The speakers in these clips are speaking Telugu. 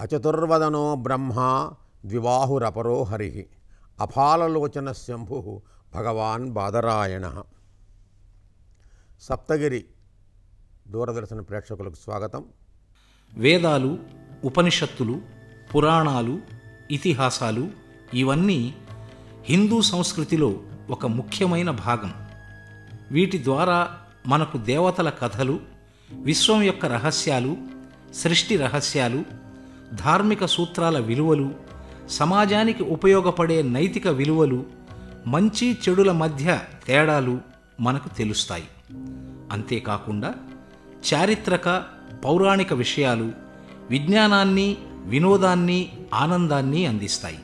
అచతుర్వదనో బ్రహ్మ ద్విబాహురపరో హరి అఫాలలోచన శంభు భగవాన్ బాదరాయణ. సప్తగిరి దూరదర్శన ప్రేక్షకులకు స్వాగతం. వేదాలు, ఉపనిషత్తులు, పురాణాలు, ఇతిహాసాలు ఇవన్నీ హిందూ సంస్కృతిలో ఒక ముఖ్యమైన భాగం. వీటి ద్వారా మనకు దేవతల కథలు, విశ్వం యొక్క రహస్యాలు, సృష్టి రహస్యాలు, ధార్మిక సూత్రాల విలువలు, సమాజానికి ఉపయోగపడే నైతిక విలువలు, మంచి చెడుల మధ్య తేడాలు మనకు తెలుస్తాయి. అంతేకాకుండా చారిత్రక, పౌరాణిక విషయాలు విజ్ఞానాన్ని, వినోదాన్ని, ఆనందాన్ని అందిస్తాయి.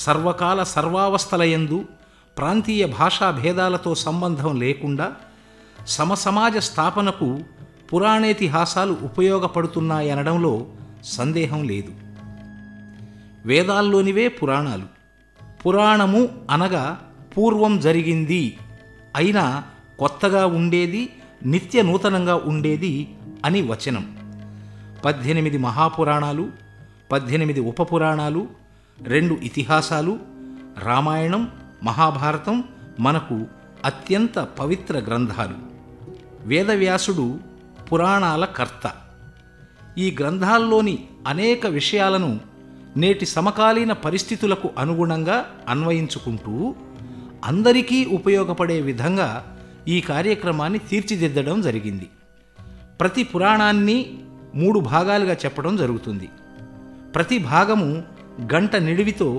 సర్వకాల సర్వావస్థలయందు ప్రాంతీయ భాషా భేదాలతో సంబంధం లేకుండా సమసమాజ స్థాపనకు పురాణేతిహాసాలు ఉపయోగపడుతున్నాయనడంలో సందేహం లేదు. వేదాల్లోనివే పురాణాలు. పురాణము అనగా పూర్వం జరిగింది, అయినా కొత్తగా ఉండేది, నిత్య నూతనంగా ఉండేది అని వచనం. 18 మహాపురాణాలు, 18 ఉపపురాణాలు, 2 ఇతిహాసాలు, రామాయణం, మహాభారతం మనకు అత్యంత పవిత్ర గ్రంథాలు. వేదవ్యాసుడు పురాణాల కర్త. ఈ గ్రంథాల్లోని అనేక విషయాలను నేటి సమకాలీన పరిస్థితులకు అనుగుణంగా అన్వయించుకుంటూ అందరికీ ఉపయోగపడే విధంగా ఈ కార్యక్రమాన్ని తీర్చిదిద్దడం జరిగింది. ప్రతి పురాణాన్ని 3 భాగాలుగా చెప్పడం జరుగుతుంది. ప్రతి భాగము గంట నిడివితో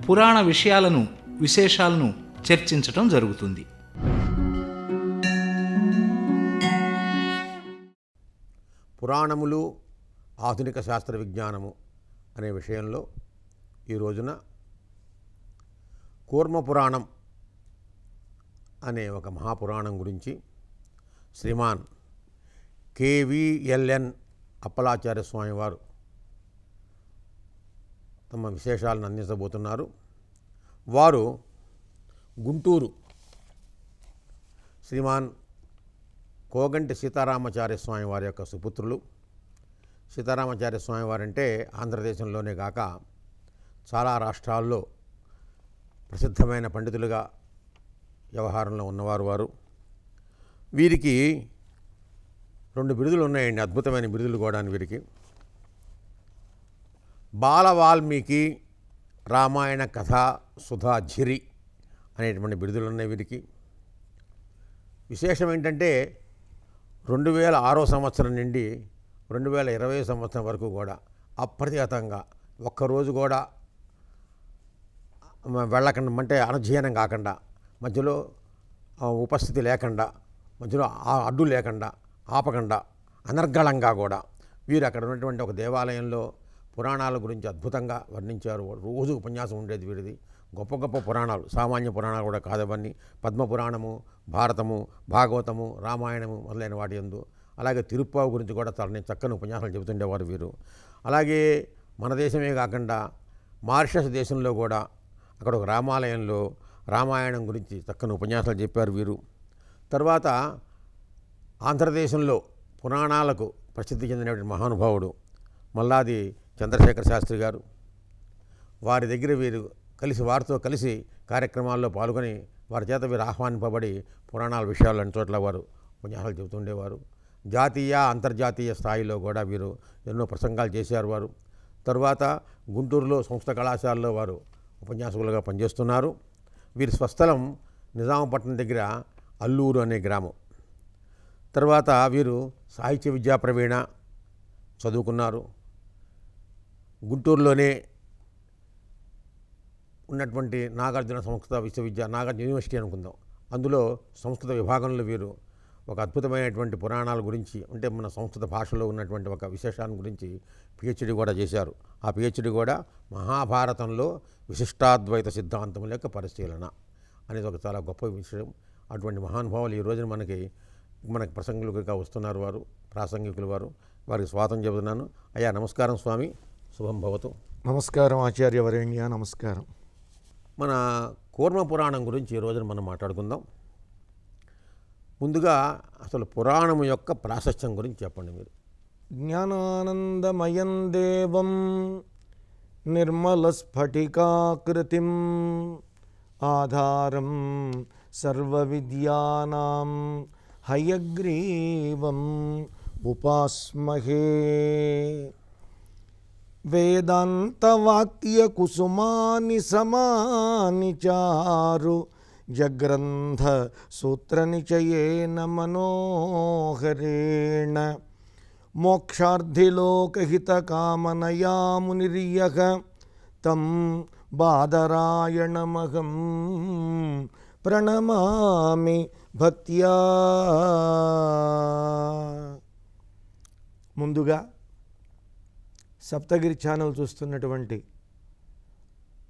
పురాణ విషయాలను, విశేషాలను చర్చించటం జరుగుతుంది. పురాణములు, ఆధునిక శాస్త్ర విజ్ఞానము అనే విషయంలో ఈ రోజున కూర్మ పురాణం అనే ఒక మహాపురాణం గురించి శ్రీమాన్ KVLN అప్పలాచార్య స్వామి వారు తమ విశేషాలను అందించబోతున్నారు. వారు గుంటూరు శ్రీమాన్ కోగంటి సీతారామాచార్య స్వామి వారి యొక్క సుపుత్రులు. సీతారామాచార్య స్వామి వారంటే ఆంధ్రదేశంలోనే కాక చాలా రాష్ట్రాల్లో ప్రసిద్ధమైన పండితులుగా వ్యవహారంలో ఉన్నవారు వారు. వీరికి 2 బిరుదులు ఉన్నాయండి, అద్భుతమైన బిరుదులు కూడా వీరికి. బాల వాల్మీకి రామాయణ కథా సుధాఝరి అనేటువంటి బిరుదులు ఉన్నాయి వీరికి. విశేషం ఏంటంటే 2006 సంవత్సరం నుండి 2020 సంవత్సరం వరకు కూడా అప్రతిహతంగా ఒక్కరోజు కూడా వెళ్ళకుండా, అంటే అనధ్యయనం కాకుండా, మధ్యలో ఉపస్థితి లేకుండా, మధ్యలో అడ్డు లేకుండా, ఆపకుండా, అనర్గళంగా కూడా వీరు అక్కడ ఉన్నటువంటి ఒక దేవాలయంలో పురాణాల గురించి అద్భుతంగా వర్ణించారు. రోజు ఉపన్యాసం ఉండేది వీరిది. గొప్ప గొప్ప పురాణాలు, సామాన్య పురాణాలు కూడా కాదవన్నీ. పద్మపురాణము, భారతము, భాగవతము, రామాయణము మొదలైన వాటి యందు, అలాగే తిరుప్పావు గురించి కూడా చాలా చక్కని ఉపన్యాసాలు చెబుతుండేవారు వీరు. అలాగే మన దేశమే కాకుండా మారిషస్ దేశంలో కూడా అక్కడ ఒక రామాలయంలో రామాయణం గురించి చక్కని ఉపన్యాసాలు చెప్పారు వీరు. తర్వాత ఆంధ్రదేశంలో పురాణాలకు ప్రసిద్ధి చెందినటువంటి మహానుభావుడు మల్లాది చంద్రశేఖర శాస్త్రి గారు. వారి దగ్గర వీరు వారితో కలిసి కార్యక్రమాల్లో పాల్గొని వారి చేత వీరు ఆహ్వానింపబడి పురాణాల విషయాలు అన్ని చోట్ల వారు ఉపన్యాసాలు చెబుతుండేవారు. జాతీయ, అంతర్జాతీయ స్థాయిలో కూడా వీరు ఎన్నో ప్రసంగాలు చేశారు వారు. తరువాత గుంటూరులో సంస్కృత కళాశాలలో వారు ఉపన్యాసకులుగా పనిచేస్తున్నారు. వీరి స్వస్థలం నిజామపట్నం దగ్గర అల్లూరు అనే గ్రామం. తర్వాత వీరు సాహిత్య విద్యా ప్రవీణ చదువుకున్నారు. గుంటూరులోనే ఉన్నటువంటి నాగార్జున సంస్కృత నాగార్జున యూనివర్సిటీ అనుకుందాం, అందులో సంస్కృత విభాగంలో వీరు ఒక అద్భుతమైనటువంటి పురాణాల గురించి, అంటే మన సంస్కృత భాషలో ఉన్నటువంటి ఒక విశేషాన్ని గురించి PhD కూడా చేశారు. ఆ PhD కూడా మహాభారతంలో విశిష్టాద్వైత సిద్ధాంతం యొక్క పరిశీలన అనేది ఒక చాలా గొప్ప విషయం. అటువంటి మహానుభావులు ఈ రోజున మనకి ప్రసంగులుగా వస్తున్నారు వారు, ప్రాసంగికులు వారు. వారికి స్వాగతం చెబుతున్నాను. అయ్యా నమస్కారం స్వామి, శుభం భవతు. నమస్కారం ఆచార్యవరేణ్య, నమస్కారం. మన కూర్మ పురాణం గురించి ఈ రోజున మనం మాట్లాడుకుందాం. ముందుగా అసలు పురాణం యొక్క ప్రాశస్త్యం గురించి చెప్పండి మీరు. జ్ఞానానందమయం దేవం నిర్మలస్ఫటికాకృతిం ఆధారం సర్వవిద్యానాం హయగ్రీవం ఉపాస్మహే. వేదాంతవాక్య కుసుమాని సమాని చారు జగ్రంథ సూత్రనిచయేన మనోహరేణ మోక్షార్థిలోకహితకామనయా మునిర్యః తం బాదరాయణమహం ప్రణమామి భక్త్యా. ముందుగా సప్తగిరి ఛానల్ చూస్తున్నటువంటి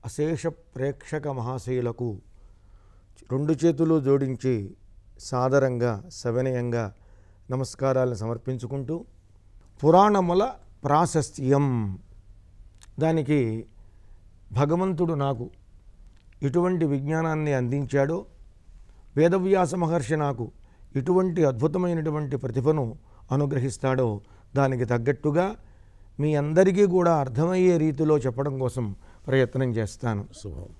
అశేష ప్రేక్షక మహాశయులకు రెండు చేతులు జోడించి సాదరంగా సవినయంగా నమస్కారాలను సమర్పించుకుంటూ, పురాణముల ప్రాశస్త్యం, దానికి భగవంతుడు నాకు ఇటువంటి విజ్ఞానాన్ని అందించాడో, వేదవ్యాస మహర్షి నాకు ఇటువంటి అద్భుతమైనటువంటి ప్రతిభను అనుగ్రహిస్తాడో దానికి తగ్గట్టుగా మీ అందరికీ కూడా అర్థమయ్యే రీతిలో చెప్పడం కోసం ప్రయత్నం చేస్తాను. శుభం.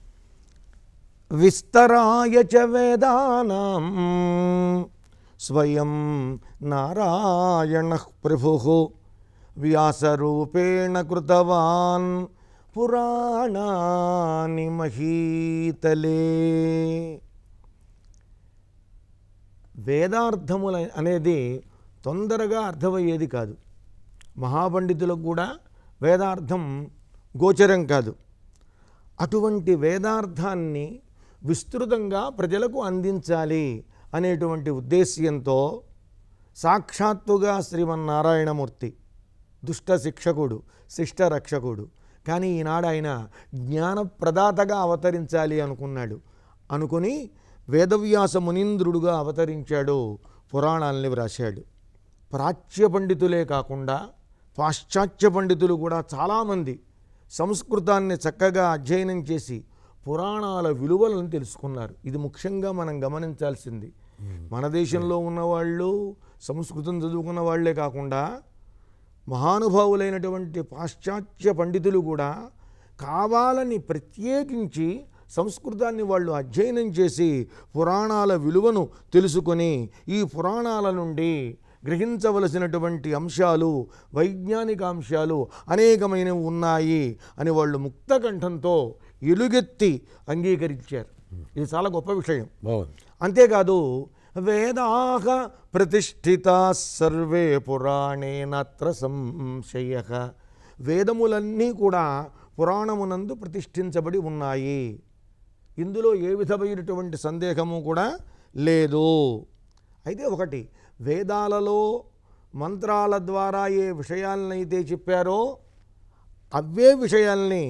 విస్తరాయ చ వేదానాం స్వయం నారాయణః ప్రభుః వ్యాసరూపేణ కృతవాన్ పురాణాని మహీతలే. వేదార్థముల అనేది తొందరగా అర్థమయ్యేది కాదు. మహాపండితులకు కూడా వేదార్థం గోచరం కాదు. అటువంటి వేదార్థాన్ని విస్తృతంగా ప్రజలకు అందించాలి అనేటువంటి ఉద్దేశ్యంతో సాక్షాత్తుగా శ్రీమన్నారాయణమూర్తి దుష్ట శిక్షకుడు, శిష్ట రక్షకుడు, కానీ ఈనాడు ఆయన జ్ఞానప్రదాతగా అవతరించాలి అనుకుని వేదవ్యాస మునీంద్రుడుగా అవతరించాడు, పురాణాలని వ్రాశాడు. ప్రాచ్య పండితులే కాకుండా పాశ్చాత్య పండితులు కూడా చాలామంది సంస్కృతాన్ని చక్కగా అధ్యయనం చేసి పురాణాల విలువలను తెలుసుకున్నారు. ఇది ముఖ్యంగా మనం గమనించాల్సింది. మన దేశంలో ఉన్నవాళ్ళు సంస్కృతం చదువుకున్న వాళ్లే కాకుండా మహానుభావులైనటువంటి పాశ్చాత్య పండితులు కూడా కావాలని ప్రత్యేకించి సంస్కృతాన్ని వాళ్ళు అధ్యయనం చేసి పురాణాల విలువను తెలుసుకొని ఈ పురాణాల నుండి గ్రహించవలసినటువంటి అంశాలు, వైజ్ఞానిక అంశాలు అనేకమైనవి ఉన్నాయి అని వాళ్ళు ముక్తకంఠంతో ఎలుగెత్తి అంగీకరించారు. ఇది చాలా గొప్ప విషయం. అంతేకాదు, వేదాః ప్రతిష్ఠితాః సర్వే పురాణే నాత్ర సంశయః. వేదములన్నీ కూడా పురాణమునందు ప్రతిష్ఠించబడి ఉన్నాయి. ఇందులో ఏ విధమైనటువంటి సందేహము కూడా లేదు. అయితే ఒకటి, వేదాలలో మంత్రాల ద్వారా ఏ విషయాలనైతే చెప్పారో అవే విషయాల్ని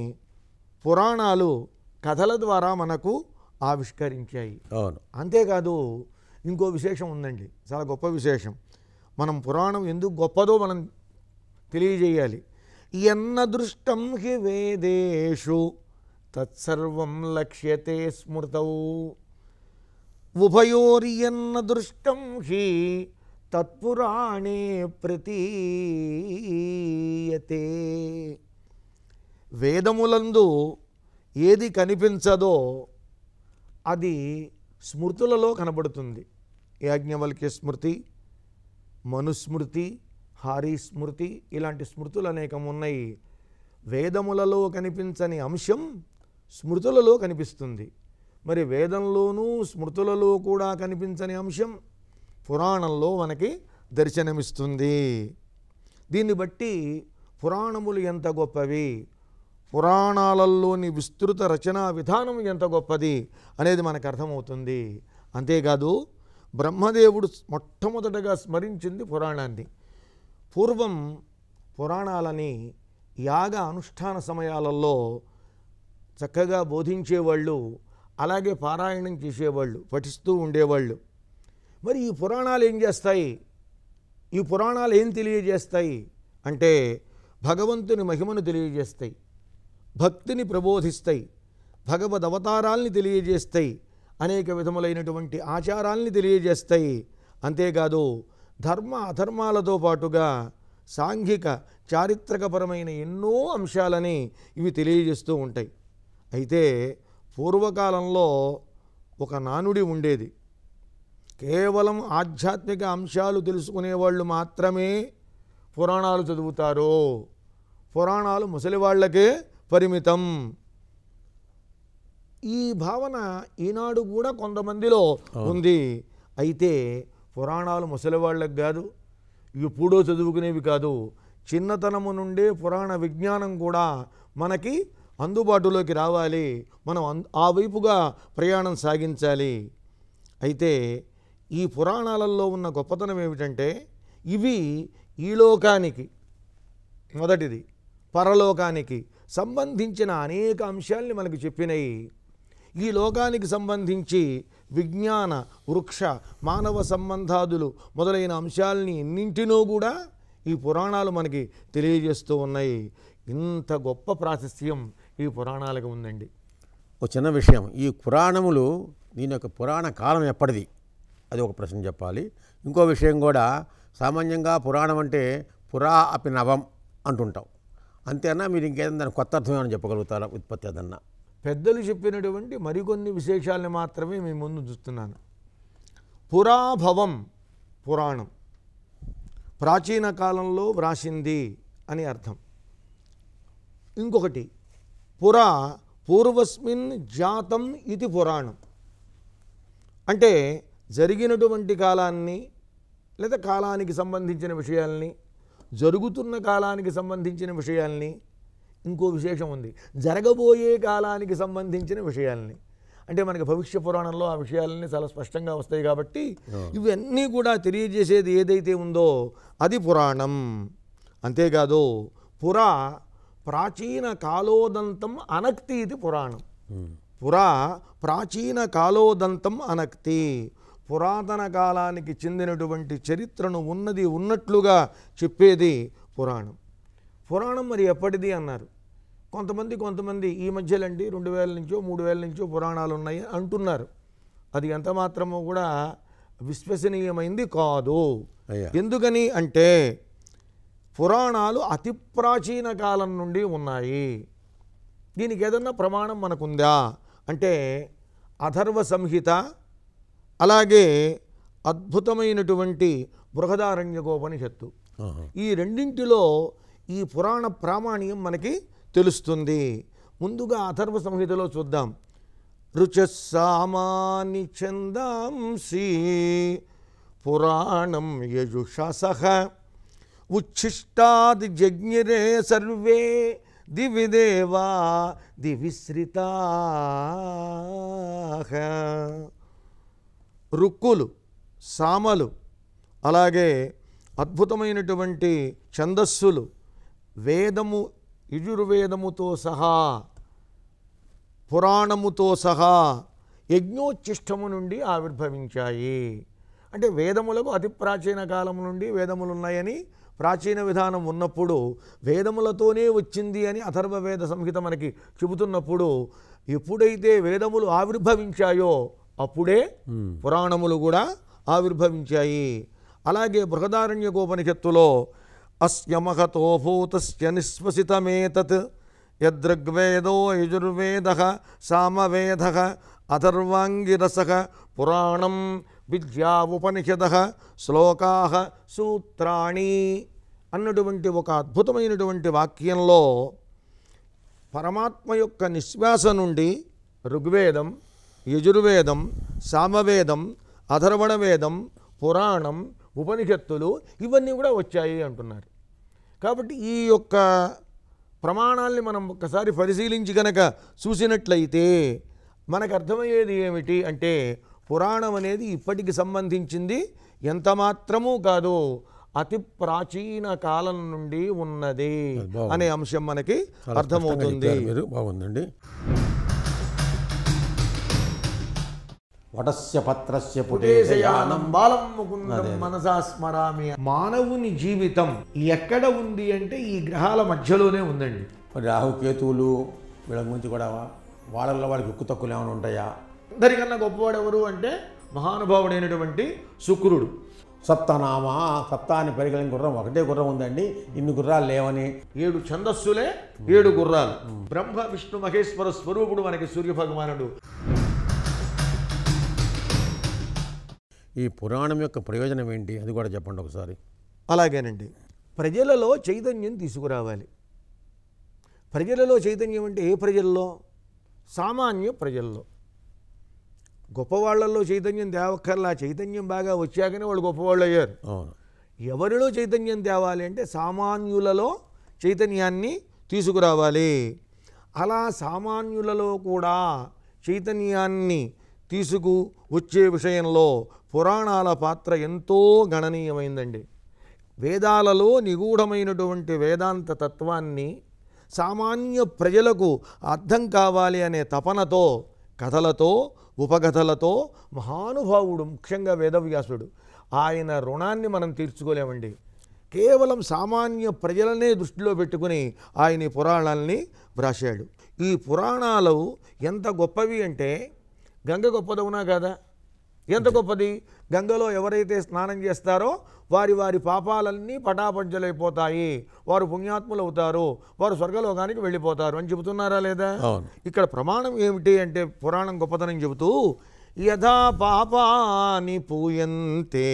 పురాణాలు కథల ద్వారా మనకు ఆవిష్కరించాయి. అంతేకాదు, ఇంకో విశేషం ఉందండి, చాలా గొప్ప విశేషం. మనం పురాణం ఎందుకు గొప్పదో మనం తెలియజేయాలి. యన్న దృష్టం హి వేదేషు తత్సర్వం లక్ష్యతే స్మృతౌ ఉభయోర్యన్న దృష్టం హి తత్పురాణే ప్రతీయతే. వేదములందు ఏది కనిపించదో అది స్మృతులలో కనబడుతుంది. యాజ్ఞవల్క్య స్మృతి, మనుస్మృతి, హారీ స్మృతి, ఇలాంటి స్మృతులు అనేకం ఉన్నాయి. వేదములలో కనిపించని అంశం స్మృతులలో కనిపిస్తుంది. మరి వేదంలోనూ స్మృతులలో కూడా కనిపించని అంశం పురాణంలో మనకి దర్శనమిస్తుంది. దీన్ని బట్టి పురాణములు ఎంత గొప్పవి, పురాణాలలోని విస్తృత రచనా విధానం ఎంత గొప్పది అనేది మనకు అర్థమవుతుంది. అంతేకాదు, బ్రహ్మదేవుడు మొట్టమొదటగా స్మరించింది పురాణాన్ని. పూర్వం పురాణాలని యాగ అనుష్ఠాన సమయాలలో చక్కగా బోధించేవాళ్ళు, అలాగే పారాయణం చేసేవాళ్ళు, పఠిస్తూ ఉండేవాళ్ళు. మరి ఈ పురాణాలు ఏం చేస్తాయి, ఈ పురాణాలు ఏం తెలియజేస్తాయి అంటే భగవంతుని మహిమను తెలియజేస్తాయి, భక్తిని ప్రబోధిస్తాయి, భగవద్ అవతారాల్ని తెలియజేస్తాయి, అనేక విధములైనటువంటి ఆచారాల్ని తెలియజేస్తాయి. అంతేకాదు, ధర్మ అధర్మాలతో పాటుగా సాంఘిక చారిత్రకపరమైన ఎన్నో అంశాలని ఇవి తెలియజేస్తూ ఉంటాయి. అయితే పూర్వకాలంలో ఒక నానుడి ఉండేది. కేవలం ఆధ్యాత్మిక అంశాలు తెలుసుకునేవాళ్ళు మాత్రమే పురాణాలు చదువుతారు, పురాణాలు ముసలివాళ్లకే పరిమితం. ఈ భావన ఈనాడు కూడా కొంతమందిలో ఉంది. అయితే పురాణాలు ముసలివాళ్ళకి కాదు, ఎప్పుడో చదువుకునేవి కాదు. చిన్నతనము నుండే పురాణ విజ్ఞానం కూడా మనకి అందుబాటులోకి రావాలి, మనం ఆ వైపుగా ప్రయాణం సాగించాలి. అయితే ఈ పురాణాలలో ఉన్న గొప్పతనం ఏమిటంటే ఇవి ఈ లోకానికి, మొదటిది పరలోకానికి సంబంధించిన అనేక అంశాలని మనకు చెప్పినాయి. ఈ లోకానికి సంబంధించి విజ్ఞాన, వృక్ష, మానవ సంబంధాదులు మొదలైన అంశాలని ఎన్నింటినో కూడా ఈ పురాణాలు మనకి తెలియజేస్తూ ఉన్నాయి. ఇంత గొప్ప ప్రాశస్త్యం ఈ పురాణాలకు ఉందండి. ఒక చిన్న విషయం, ఈ పురాణములు దీని యొక్క పురాణ కాలం ఎప్పటిది అది ఒక ప్రశ్న చెప్పాలి. ఇంకో విషయం కూడా, సామాన్యంగా పురాణం అంటే పురా అపి నవం అంటుంటాం. అంతేనా? మీరు ఇంకేదైనా దాని కొత్త అర్థం ఏమైనా చెప్పగలుగుతారా? ఉత్పత్తి అదన్నా పెద్దలు చెప్పినటువంటి మరికొన్ని విశేషాలని మాత్రమే మీ ముందు చూస్తున్నాను. పురాభవం పురాణం, ప్రాచీన కాలంలో వ్రాసింది అని అర్థం. ఇంకొకటి పురా పూర్వస్మిన్ జాతం ఇది పురాణం, అంటే జరిగినటువంటి కాలాన్ని లేదా కాలానికి సంబంధించిన విషయాల్ని, జరుగుతున్న కాలానికి సంబంధించిన విషయాల్ని, ఇంకో విశేషం ఉంది జరగబోయే కాలానికి సంబంధించిన విషయాల్ని. అంటే మనకి భవిష్య పురాణంలో ఆ విషయాలన్నీ చాలా స్పష్టంగా వస్తాయి కాబట్టి ఇవన్నీ కూడా తెలియజేసేది ఏదైతే ఉందో అది పురాణం. అంతేకాదు పురా ప్రాచీన కాలోదంతం అనక్తి ఇది పురాణం. పురా ప్రాచీన కాలోదంతం అనక్తి, పురాతన కాలానికి చెందినటువంటి చరిత్రను ఉన్నది ఉన్నట్లుగా చెప్పేది పురాణం. పురాణం మరి ఎప్పటిది అన్నారు. కొంతమంది ఈ మధ్యలండి 2000 నుంచో 3000 నుంచో పురాణాలు ఉన్నాయి అంటున్నారు. అది ఎంత మాత్రమో కూడా విశ్వసనీయమైంది కాదు. ఎందుకని అంటే పురాణాలు అతి ప్రాచీన కాలం నుండి ఉన్నాయి. దీనికి ఏదన్నా ప్రమాణం మనకుందా అంటే అథర్వ సంహిత, అలాగే అద్భుతమైనటువంటి బృహదారణ్యకోపనిషత్తు, ఈ రెండింటిలో ఈ పురాణ ప్రామాణ్యం మనకి తెలుస్తుంది. ముందుగా అథర్వ సంహితలో చూద్దాం. రుచస్సామాని ఛందాంసి పురాణం యజుషసః ఉచ్ఛిష్టాది జజ్ఞిరే సర్వే దివిదేవా దివిశ్రితాః. రుక్కులు, సామలు, అలాగే అద్భుతమైనటువంటి ఛందస్సులు, వేదము యజుర్వేదముతో సహా, పురాణముతో సహా యజ్ఞోచ్ఛిష్టము నుండి ఆవిర్భవించాయి. అంటే వేదములకు అతి ప్రాచీన కాలం నుండి వేదములు ఉన్నాయని ప్రాచీన విధానం ఉన్నప్పుడు వేదములతోనే వచ్చింది అని అథర్వ వేద సంహిత మనకి చెబుతున్నప్పుడు, ఎప్పుడైతే వేదములు ఆవిర్భవించాయో అప్పుడే పురాణములు కూడా ఆవిర్భవించాయి. అలాగే బృహదారణ్యకోపనిషత్తులో అస్య మహతో భూతస్య నిశ్వసితమేతత్ యదృగ్వేదో యజుర్వేదః సామవేదః అథర్వాంగిరసః పురాణం విద్యా ఉపనిషదః శ్లోకాః సూత్రాణి అన్నటువంటి ఒక అద్భుతమైనటువంటి వాక్యంలో పరమాత్మ యొక్క నిశ్వాస నుండి ఋగ్వేదం, యజుర్వేదం, సామవేదం, అథర్వణ వేదం, పురాణం, ఉపనిషత్తులు ఇవన్నీ కూడా వచ్చాయి అంటున్నారు. కాబట్టి ఈ యొక్క ప్రమాణాల్ని మనం ఒక్కసారి పరిశీలించి కనుక చూసినట్లయితే మనకు అర్థమయ్యేది ఏమిటి అంటే పురాణం అనేది ఇప్పటికి సంబంధించింది ఎంత మాత్రమూ కాదు, అతి ప్రాచీన కాలం నుండి ఉన్నది అనే అంశం మనకి అర్థమవుతుంది. బాగుందండి. వటస్య పత్రస్య పుటేశయానం బాలం ముకుందం మనసా స్మరామి. మానవుని జీవితం ఎక్కడ ఉంది అంటే ఈ గ్రహాల మధ్యలోనే ఉందండి. రాహుకేతువులు వీళ్ళ గురించి కూడా వాళ్ళల్లో వాళ్ళకి ఎక్కువ తక్కువలు ఏమైనా ఉంటాయా? అందరికన్నా గొప్పవాడు ఎవరు అంటే మహానుభావుడైనటువంటి శుక్రుడు. సప్తనామా, సప్త అని పరిగణించిన గుర్రం ఒకటే గుర్రం ఉందండి, ఇన్ని గుర్రాలు లేవని. 7 ఛందస్సులే 7 గుర్రాలు. బ్రహ్మ విష్ణు మహేశ్వర స్వరూపుడు మనకి సూర్యభగవానుడు. ఈ పురాణం యొక్క ప్రయోజనం ఏంటి అది కూడా చెప్పండి ఒకసారి. అలాగేనండి, ప్రజలలో చైతన్యం తీసుకురావాలి. ప్రజలలో చైతన్యం అంటే ఏ ప్రజల్లో? సామాన్య ప్రజల్లో. గొప్పవాళ్లలో చైతన్యం తేవక్కర్లా, చైతన్యం బాగా వచ్చాకనే వాళ్ళు గొప్పవాళ్ళు అయ్యారు. ఎవరిలో చైతన్యం తేవాలి అంటే సామాన్యులలో చైతన్యాన్ని తీసుకురావాలి. అలా సామాన్యులలో కూడా చైతన్యాన్ని తీసుకు వచ్చే విషయంలో పురాణాల పాత్ర ఎంతో గణనీయమైందండి. వేదాలలో నిగూఢమైనటువంటి వేదాంత తత్వాన్ని సామాన్య ప్రజలకు అర్థం కావాలి అనే తపనతో కథలతో ఉపకథలతో మహానుభావుడు, ముఖ్యంగా వేదవ్యాసుడు, ఆయన రుణాన్ని మనం తీర్చుకోలేమండి. కేవలం సామాన్య ప్రజలనే దృష్టిలో పెట్టుకుని ఆయన ఈ పురాణాలని వ్రాశాడు. ఈ పురాణాలు ఎంత గొప్పవి అంటే, గంగ గొప్పదవునా కదా? ఎంత గొప్పది? గంగలో ఎవరైతే స్నానం చేస్తారో వారి వారి పాపాలన్నీ పటాపంచలైపోతాయి, వారు పుణ్యాత్ములు అవుతారు, వారు స్వర్గలోకానికి వెళ్ళిపోతారు అని చెబుతున్నారా లేదా? ఇక్కడ ప్రమాణం ఏమిటి అంటే పురాణం గొప్పతనం చెబుతూ, యథా పాపాని పూయంతే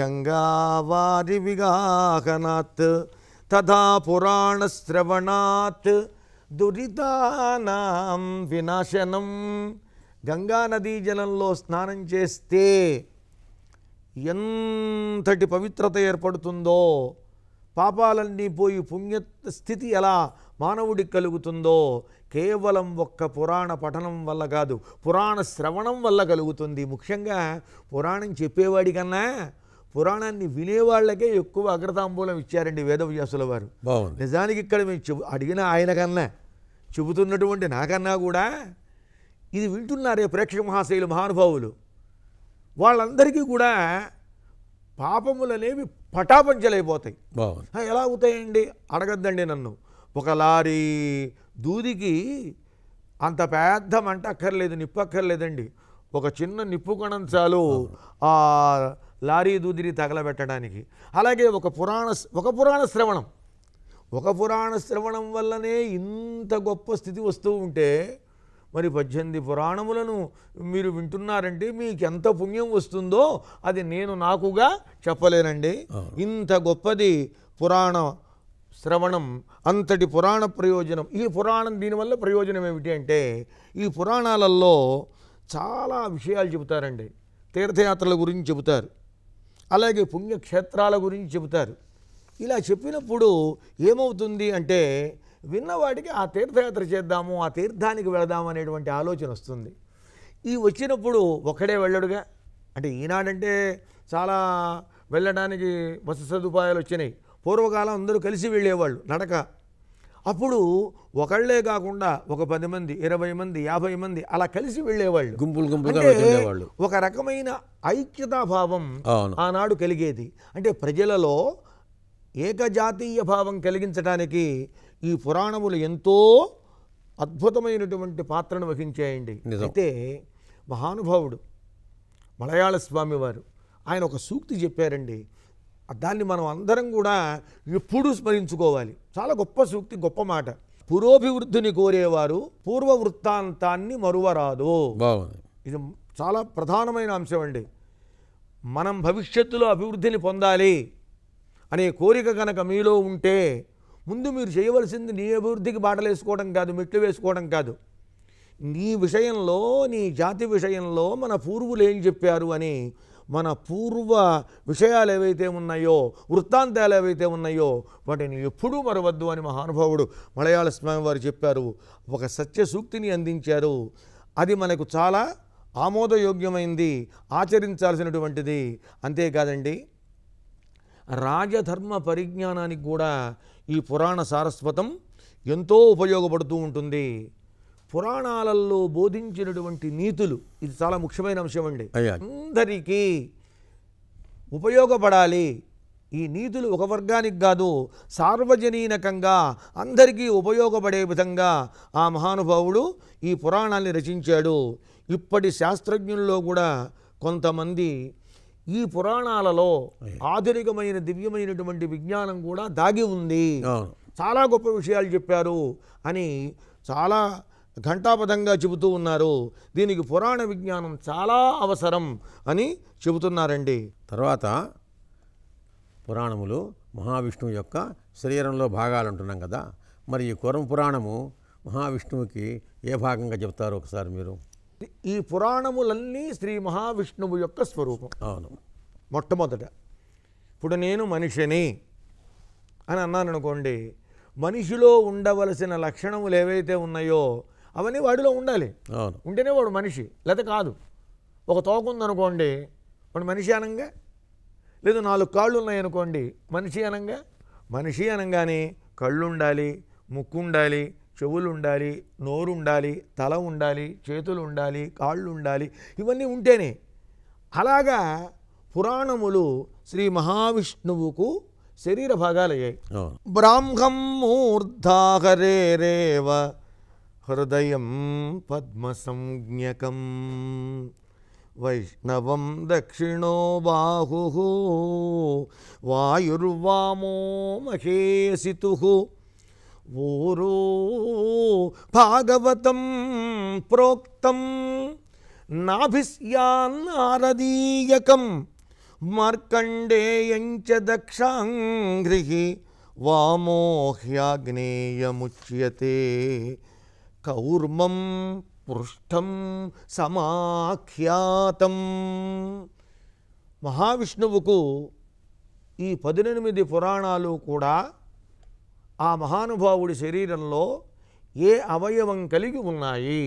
గంగావారి విగాహనాత్ తథా పురాణ శ్రవణాత్ దురితానాం వినాశనం. గంగా నదీ జలంలో స్నానం చేస్తే ఎంతటి పవిత్రత ఏర్పడుతుందో, పాపాలన్నీ పోయి పుణ్య స్థితి ఎలా మానవుడికి కలుగుతుందో కేవలం ఒక్క పురాణ పఠనం వల్ల కాదు, పురాణ శ్రవణం వల్ల కలుగుతుంది. ముఖ్యంగా పురాణం చెప్పేవాడి కన్నా పురాణాన్ని వినేవాళ్ళకే ఎక్కువ అగ్రతాంబూలం ఇచ్చారండి వేదవ్యాసుల వారు. నిజానికి ఇక్కడ మేము అడిగిన ఆయన కన్నా, చెబుతున్నటువంటి నాకన్నా కూడా ఇది వింటున్నారే ప్రేక్షక మహాశైలు మహానుభావులు, వాళ్ళందరికీ కూడా పాపములనేవి పటాపంచలైపోతాయి. ఎలా అవుతాయండి? అడగద్దండి నన్ను. ఒక లారీ దూదికి అంత పెద్ద మంట అక్కర్లేదు, నిప్పు అక్కర్లేదండి. ఒక చిన్న నిప్పు కణం చాలు ఆ లారీ దూదిని తగలబెట్టడానికి. అలాగే ఒక పురాణ శ్రవణం వల్లనే ఇంత గొప్ప స్థితి వస్తూ ఉంటే, మరి 18 పురాణములను మీరు వింటున్నారంటే మీకు ఎంత పుణ్యం వస్తుందో అది నేను నాకుగా చెప్పలేనండి. ఇంత గొప్పది పురాణ శ్రవణం, అంతటి పురాణ ప్రయోజనం. ఈ పురాణం దీనివల్ల ప్రయోజనం ఏమిటి అంటే, ఈ పురాణాలలో చాలా విషయాలు చెబుతారండి. తీర్థయాత్రల గురించి చెబుతారు, అలాగే పుణ్యక్షేత్రాల గురించి చెబుతారు. ఇలా చెప్పినప్పుడు ఏమవుతుంది అంటే, విన్నవాడికి ఆ తీర్థయాత్ర చేద్దాము, ఆ తీర్థానికి వెళదాము అనేటువంటి ఆలోచన వస్తుంది. ఈ వచ్చినప్పుడు ఒక్కడే వెళ్ళడుగా. అంటే ఈనాడంటే చాలా వెళ్ళడానికి బస్సు సదుపాయాలు వచ్చినాయి. పూర్వకాలం అందరూ కలిసి వెళ్ళేవాళ్ళు నడక. అప్పుడు ఒకళ్ళే కాకుండా ఒక 10 మంది, 20 మంది, 50 మంది అలా కలిసి వెళ్ళేవాళ్ళు, గుంపులుగా వెళ్ళేవాళ్ళు. ఒక రకమైన ఐక్యతాభావం ఆనాడు కలిగేది. అంటే ప్రజలలో ఏకజాతీయ భావం కలిగించడానికి ఈ పురాణములు ఎంతో అద్భుతమైనటువంటి పాత్రను వహించాయండి. అయితే మహానుభావుడు మలయాళ స్వామి వారు ఆయన ఒక సూక్తి చెప్పారండి. దాన్ని మనం అందరం కూడా ఎప్పుడూ స్మరించుకోవాలి. చాలా గొప్ప సూక్తి, గొప్ప మాట. పురోభివృద్ధిని కోరేవారు పూర్వ వృత్తాంతాన్ని మరువరాదు. ఇది చాలా ప్రధానమైన అంశం అండి. మనం భవిష్యత్తులో అభివృద్ధిని పొందాలి అనే కోరిక కనుక మీలో ఉంటే, ముందు మీరు చేయవలసింది నీ అభివృద్ధికి బాటలు వేసుకోవడం కాదు, మెట్లు వేసుకోవడం కాదు. నీ విషయంలో, నీ జాతి విషయంలో మన పూర్వులు ఏం చెప్పారు అని, మన పూర్వ విషయాలు ఏవైతే ఉన్నాయో, వృత్తాంతాలు ఏవైతే ఉన్నాయో వాటిని ఎప్పుడూ మరవద్దు అని మహానుభావుడు మలయాళ స్వామి వారు చెప్పారు. ఒక సత్య సూక్తిని అందించారు. అది మనకు చాలా ఆమోదయోగ్యమైంది, ఆచరించాల్సినటువంటిది. అంతేకాదండి, రాజధర్మ పరిజ్ఞానానికి కూడా ఈ పురాణ సారస్వతం ఎంతో ఉపయోగపడుతూ ఉంటుంది. పురాణాలలో బోధించినటువంటి నీతులు, ఇది చాలా ముఖ్యమైన అంశం అండి. అందరికీ ఉపయోగపడాలి. ఈ నీతులు ఒక వర్గానికి కాదు, సార్వజనీనకంగా అందరికీ ఉపయోగపడే విధంగా ఆ మహానుభావుడు ఈ పురాణాన్ని రచించాడు. ఇప్పటి శాస్త్రజ్ఞుల్లో కూడా కొంతమంది ఈ పురాణాలలో ఆధునికమైన దివ్యమైనటువంటి విజ్ఞానం కూడా దాగి ఉంది, అవును. చాలా గొప్ప విషయాలు చెప్పారు అని చాలా ఘంటాపథంగా చెబుతూ ఉన్నారు. దీనికి పురాణ విజ్ఞానం చాలా అవసరం అని చెబుతున్నారండి. తర్వాత పురాణములు మహావిష్ణువు యొక్క శరీరంలో భాగాలు అంటున్నాం కదా, మరి ఈ కూర్మ పురాణము మహావిష్ణువుకి ఏ భాగంగా చెప్తారు ఒకసారి మీరు? ఈ పురాణములన్నీ శ్రీ మహావిష్ణువు యొక్క స్వరూపం. అవును. మొట్టమొదట ఇప్పుడు నేను మనిషిని అని అన్నాను అనుకోండి, మనిషిలో ఉండవలసిన లక్షణములు ఏవైతే ఉన్నాయో అవన్నీ వాడిలో ఉండాలి. అవును. ఉంటేనే వాడు మనిషి, లేకపోతే కాదు. ఒక తోక ఉందనుకోండి వాడు మనిషి అనంగా, లేదు 4 కాళ్ళు ఉన్నాయనుకోండి మనిషి అనంగా. మనిషి అనగానే కళ్ళు ఉండాలి, ముక్కు ఉండాలి, చెవులు ఉండాలి, నోరు ఉండాలి, తల ఉండాలి, చేతులు ఉండాలి, కాళ్ళు ఉండాలి, ఇవన్నీ ఉంటేనే. అలాగా పురాణములు శ్రీ మహావిష్ణువుకు శరీర భాగాలయ్యాయి. బ్రాహ్మం మూర్ధాహరేరేవ హృదయం పద్మసంజ్ఞకం వైష్ణవం దక్షిణో బాహు వాయుర్వామో మహేసితు ఊరో భాగవతం ప్రోక్తం నాభిస్యాన్నారదీయకం మార్కండేయంచ దక్షాంఘ్రి వామో హ్యాగ్నేయముచ్యతే కౌర్మం పృష్ఠం సమాఖ్యాతం. మహావిష్ణువుకు ఈ 18 పురాణాలు కూడా ఆ మహానుభావుడి శరీరంలో ఏ అవయవం కలిగి ఉన్నాయి?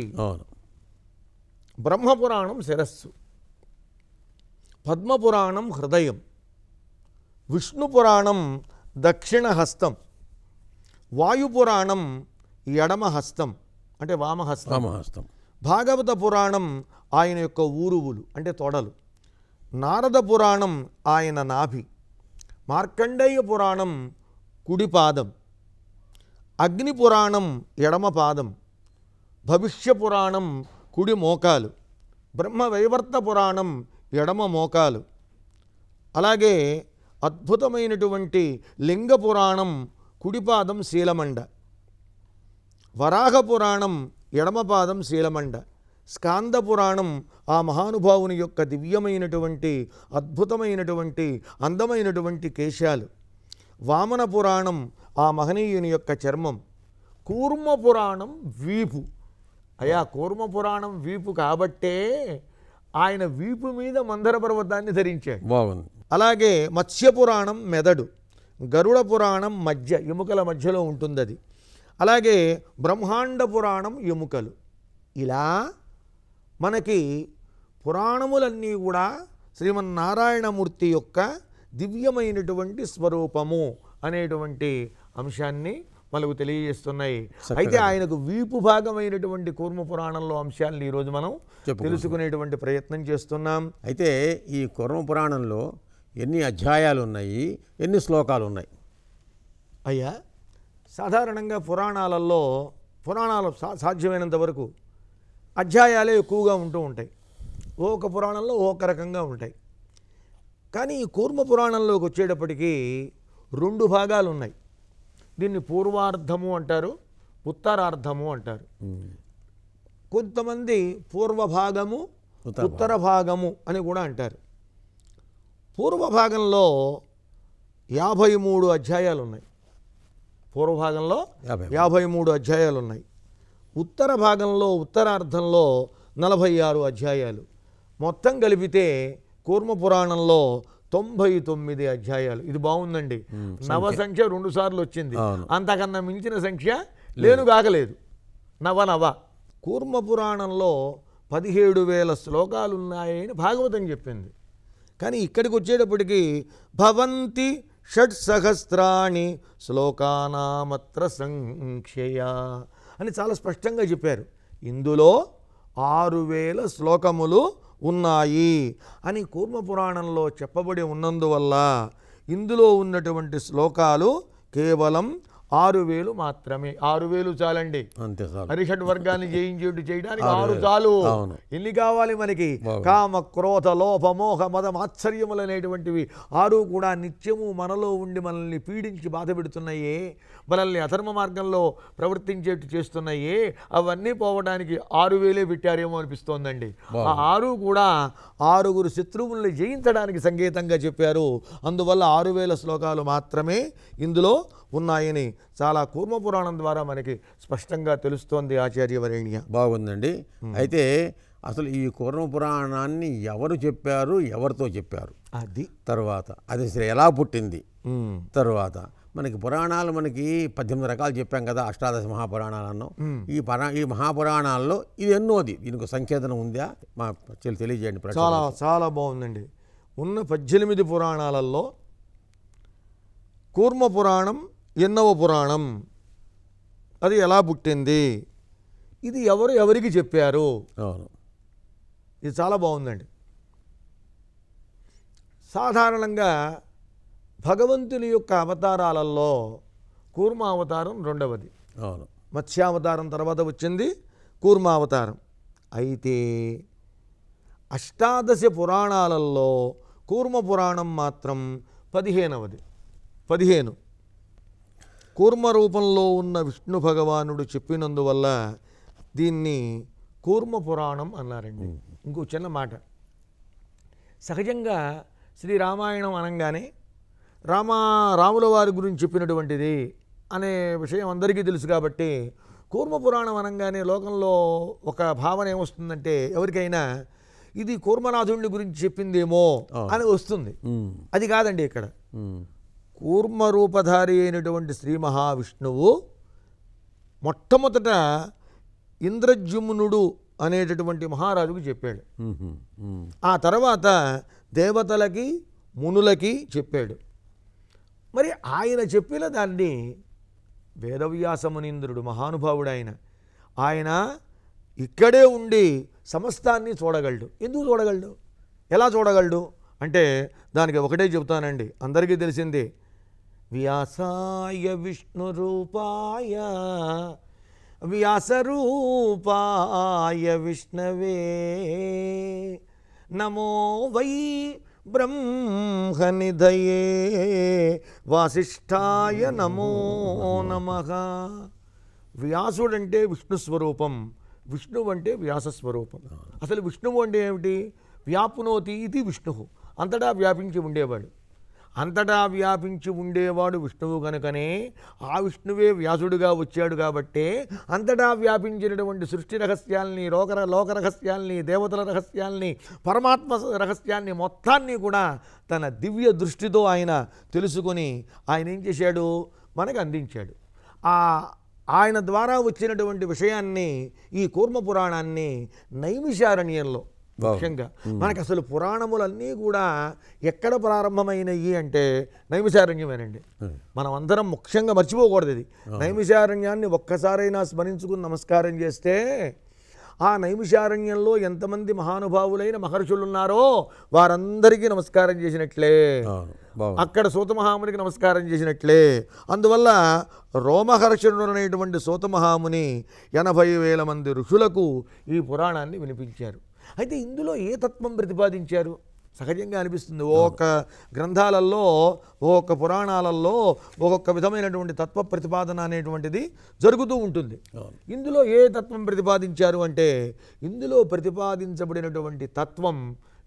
బ్రహ్మపురాణం శిరస్సు, పద్మపురాణం హృదయం, విష్ణుపురాణం దక్షిణ హస్తం, వాయుపురాణం ఎడమ హస్తం అంటే వామహస్తం, భాగవత పురాణం ఆయన యొక్క ఊరువులు అంటే తొడలు, నారద పురాణం ఆయన నాభి, మార్కండేయ పురాణం కుడి పాదం, అగ్ని పురాణం ఎడమ పాదం, భవిష్య పురాణం కుడి మోకాలు, బ్రహ్మవైవర్త పురాణం ఎడమ మోకాలు, అలాగే అద్భుతమైనటువంటి లింగ పురాణం కుడిపాదం శీలమండ, వరాహ పురాణం ఎడమ పాదం శీలమండ, స్కాంద పురాణం ఆ మహానుభావుని యొక్క దివ్యమైనటువంటి అద్భుతమైనటువంటి అందమైనటువంటి కేశాలు, వామన పురాణం ఆ మహనీయుని యొక్క చర్మం, కూర్మ పురాణం వీపు. అయా కూర్మ పురాణం వీపు కాబట్టే ఆయన వీపు మీద మందర పర్వతాన్ని ధరించాడు. బాగుంది. అలాగే మత్స్యపురాణం మెదడు, గరుడ పురాణం మధ్య ఎముకల మధ్యలో ఉంటుంది అది, అలాగే బ్రహ్మాండ పురాణం ఎముకలు. ఇలా మనకి పురాణములన్నీ కూడా శ్రీమన్నారాయణమూర్తి యొక్క దివ్యమైనటువంటి స్వరూపము అనేటువంటి అంశాన్ని మనకు తెలియజేస్తున్నాయి. అయితే ఆయనకు వీపు భాగమైనటువంటి కూర్మ పురాణంలో అంశాలను ఈరోజు మనం తెలుసుకునేటువంటి ప్రయత్నం చేస్తున్నాం. అయితే ఈ కూర్మ పురాణంలో ఎన్ని అధ్యాయాలు ఉన్నాయి, ఎన్ని శ్లోకాలు ఉన్నాయి? అయ్యా సాధారణంగా పురాణాలు సాధ్యమైనంత వరకు అధ్యాయాలే ఎక్కువగా ఉంటూ ఉంటాయి. ఒక పురాణంలో ఒక రకంగా ఉంటాయి. కానీ ఈ కూర్మ పురాణంలోకి వచ్చేటప్పటికీ 2 భాగాలు ఉన్నాయి. దీన్ని పూర్వార్ధము అంటారు, ఉత్తరార్ధము అంటారు. కొంతమంది పూర్వభాగము ఉత్తర భాగము అని కూడా అంటారు. పూర్వభాగంలో 53 అధ్యాయాలు ఉన్నాయి. పూర్వభాగంలో 53 అధ్యాయాలు ఉన్నాయి. ఉత్తర భాగంలో ఉత్తరార్ధంలో 46 అధ్యాయాలు. మొత్తం కలిపితే కూర్మ పురాణంలో 99 అధ్యాయాలు. ఇది బాగుందండి. నవ సంఖ్య 2 సార్లు వచ్చింది. అంతకన్నా మించిన సంఖ్య లేనుగాకలేదు. నవ కూర్మ పురాణంలో 17,000 శ్లోకాలు ఉన్నాయని భాగవతం చెప్పింది. కానీ ఇక్కడికి వచ్చేటప్పటికి భవంతి షట్సహస్రాణి శ్లోకానామత్ర సంఖ్యయ అని చాలా స్పష్టంగా చెప్పారు. ఇందులో 6,000 శ్లోకములు ఉన్నాయి అని కూర్మ పురాణంలో చెప్పబడి ఉన్నందువల్ల ఇందులో ఉన్నటువంటి శ్లోకాలు కేవలం 6,000 మాత్రమే. 6,000 చాలండి. అంతే సార్. హరిషడ్ వర్గాన్ని చేయడానికి 6 చాలు. ఎన్ని కావాలి మనకి? కామ క్రోధ లోభ మోహ మద మాత్సర్యములు అనేటువంటివి 6 కూడా నిత్యము మనలో ఉండి మనల్ని పీడించి బాధ పెడుతున్నాయే, మనల్ని అధర్మ మార్గంలో ప్రవర్తించేట్టు చేస్తున్నాయే, అవన్నీ పోవడానికి 6,000 పెట్టారేమో అనిపిస్తోందండి. ఆ 6 కూడా 6 శత్రువుల్ని జయించడానికి సంకేతంగా చెప్పారు. అందువల్ల 6,000 శ్లోకాలు మాత్రమే ఇందులో ఉన్నాయని చాలా కూర్మ పురాణం ద్వారా మనకి స్పష్టంగా తెలుస్తోంది ఆచార్యవరేణ్య. బాగుందండి. అయితే అసలు ఈ కూర్మ పురాణాన్ని ఎవరు చెప్పారు, ఎవరితో చెప్పారు, అది తర్వాత అది అసలు ఎలా పుట్టింది, తర్వాత మనకి పురాణాలు మనకి 18 రకాలు చెప్పాం కదా, అష్టాదశ మహాపురాణాలు అన్నాం. ఈ మహాపురాణాల్లో ఇది ఎన్నోది, దీనికి సంకేతనం ఉందా మా తెలియజేయండి. చాలా చాలా బాగుందండి. ఉన్న 18 పురాణాలలో కూర్మ పురాణం ఎన్నవ పురాణం, అది ఎలా పుట్టింది, ఇది ఎవరికి చెప్పారు, అవును, ఇది చాలా బాగుందండి. సాధారణంగా భగవంతుని యొక్క అవతారాలలో కూర్మ అవతారం రెండవది. అవును, మత్స్యావతారం తర్వాత వచ్చింది కూర్మావతారం. అయితే అష్టాదశ పురాణాలలో కూర్మ పురాణం మాత్రం 15వది. 15 కూర్మ రూపంలో ఉన్న విష్ణు భగవానుడు చెప్పినందువల్ల దీన్ని కూర్మ పురాణం అన్నారండి. ఇంకో చిన్న మాట, సహజంగా శ్రీరామాయణం అనగానే రాముల వారి గురించి చెప్పినటువంటిది అనే విషయం అందరికీ తెలుసు కాబట్టి కూర్మ పురాణం అనగానే లోకంలో ఒక భావన ఏమొస్తుందంటే ఎవరికైనా ఇది కూర్మనాథుడిని గురించి చెప్పిందేమో అని వస్తుంది. అది కాదండి. ఇక్కడ కూర్మ రూపధారి అయినటువంటి శ్రీ మహావిష్ణువు మొట్టమొదట ఇంద్రజుమ్నుడు అనేటటువంటి మహారాజుకు చెప్పాడు. ఆ తర్వాత దేవతలకి మునులకి చెప్పాడు. మరి ఆయన చెప్పిన దాన్ని వేదవ్యాస మునీంద్రుడు మహానుభావుడు ఆయన ఇక్కడే ఉండి సమస్తాన్ని చూడగలడు. ఎందుకు చూడగలడు, ఎలా చూడగలడు అంటే దానికి ఒకటే చెబుతానండి, అందరికీ తెలిసిందే. వ్యాసాయ విష్ణు రూపాయ వ్యాసరూపాయ విష్ణవే నమో వై బ్రహ్మనిధయే వాసిష్ఠాయ నమో నమః. వ్యాసుడంటే విష్ణు స్వరూపం, విష్ణువు అంటే వ్యాసస్వరూపం. అసలు విష్ణువు అంటే ఏమిటి? వ్యాపునోతి ఇది విష్ణు, అంతటా వ్యాపించి ఉండేవాడు. అంతటా వ్యాపించి ఉండేవాడు విష్ణువు కనుకనే ఆ విష్ణువే వ్యాసుడుగా వచ్చాడు. కాబట్టే అంతటా వ్యాపించినటువంటి సృష్టి రహస్యాల్ని, లోక రహస్యాల్ని, దేవతల రహస్యాల్ని, పరమాత్మ రహస్యాన్ని మొత్తాన్ని కూడా తన దివ్య దృష్టితో ఆయన తెలుసుకొని ఆయన ఏం చేశాడు, మనకు అందించాడు. ఆయన ద్వారా వచ్చినటువంటి విషయాన్ని, ఈ కూర్మ పురాణాన్ని నైమిషారణ్యంలో ముఖ్యంగా మనకు అసలు పురాణములన్నీ కూడా ఎక్కడ ప్రారంభమైనవి అంటే నైమిషారణ్యమేనండి. మనం అందరం ముఖ్యంగా మర్చిపోకూడదు ఇది. నైమిషారణ్యాన్ని ఒక్కసారైనా స్మరించుకుని నమస్కారం చేస్తే ఆ నైమిషారణ్యంలో ఎంతమంది మహానుభావులైన మహర్షులు ఉన్నారో వారందరికీ నమస్కారం చేసినట్లే, అక్కడ సూతమహామునికి నమస్కారం చేసినట్లే. అందువల్ల రోమహర్షణుడు అనేటువంటి సూతమహాముని 80,000 మంది ఋషులకు ఈ పురాణాన్ని వినిపించారు. అయితే ఇందులో ఏ తత్వం ప్రతిపాదించారు? సహజంగా అనిపిస్తుంది ఒక్కొక్క గ్రంథాలలో, ఒక్కొక్క పురాణాలలో ఒక్కొక్క విధమైనటువంటి తత్వ ప్రతిపాదన అనేటువంటిది జరుగుతూ ఉంటుంది. ఇందులో ఏ తత్వం ప్రతిపాదించారు అంటే ఇందులో ప్రతిపాదించబడినటువంటి తత్వం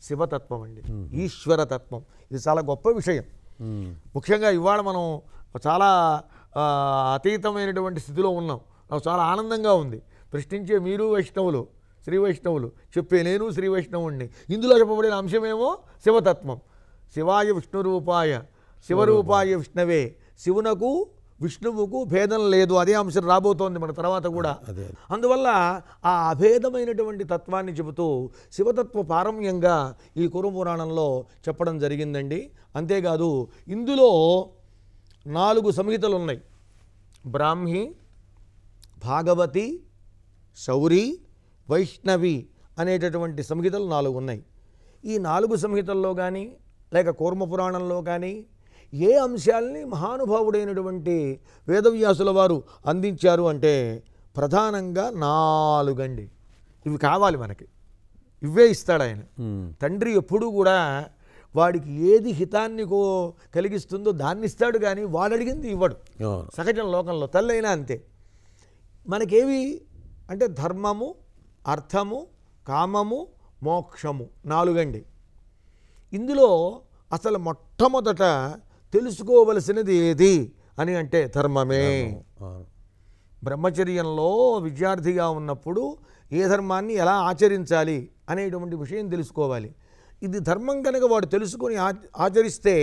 శివతత్వం అండి, ఈశ్వరతత్వం. ఇది చాలా గొప్ప విషయం. ముఖ్యంగా ఇవాళ మనం చాలా అతీతమైనటువంటి స్థితిలో ఉన్నాం. నాకు చాలా ఆనందంగా ఉంది. ప్రశ్నించే మీరు వైష్ణవులు, శ్రీ వైష్ణవులు, చెప్పే నేను శ్రీ వైష్ణవుణ్ణి. ఇందులో చెప్పబడిన అంశమేమో శివతత్వం. శివాయ విష్ణురూపాయ శివరూపాయ విష్ణవే, శివునకు విష్ణువుకు భేదం లేదు. అదే అంశం రాబోతోంది మన తర్వాత కూడా. అందువల్ల ఆ అభేదమైనటువంటి తత్వాన్ని చెబుతూ శివతత్వ పారమ్యంగా ఈ కురుపురాణంలో చెప్పడం జరిగిందండి. అంతేకాదు ఇందులో 4 సంహితలు ఉన్నాయి. బ్రాహ్మి, భాగవతి, శౌరి, వైష్ణవి అనేటటువంటి సంహితలు 4 ఉన్నాయి. ఈ 4 సంహితల్లో కానీ లేక కూర్మ పురాణంలో కానీ ఏ అంశాలని మహానుభావుడైనటువంటి వేదవ్యాసుల వారు అందించారు అంటే ప్రధానంగా 4 అండి. ఇవి కావాలి మనకి, ఇవే ఇస్తాడు ఆయన. తండ్రి ఎప్పుడూ కూడా వాడికి ఏది హితాన్ని కలిగిస్తుందో దాన్ని ఇస్తాడు, కానీ వాడు అడిగింది ఇవ్వడు. సహజం లోకంలో తల్లి అయినా అంతే. మనకేవి అంటే ధర్మము, అర్థము, కామము, మోక్షము 4 అండి. ఇందులో అసలు మొట్టమొదట తెలుసుకోవలసినది ఏది అని అంటే ధర్మమే. బ్రహ్మచర్యంలో విద్యార్థిగా ఉన్నప్పుడు ఏ ధర్మాన్ని ఎలా ఆచరించాలి అనేటువంటి విషయం తెలుసుకోవాలి. ఇది ధర్మం కనుక వాడు తెలుసుకొని ఆచరిస్తే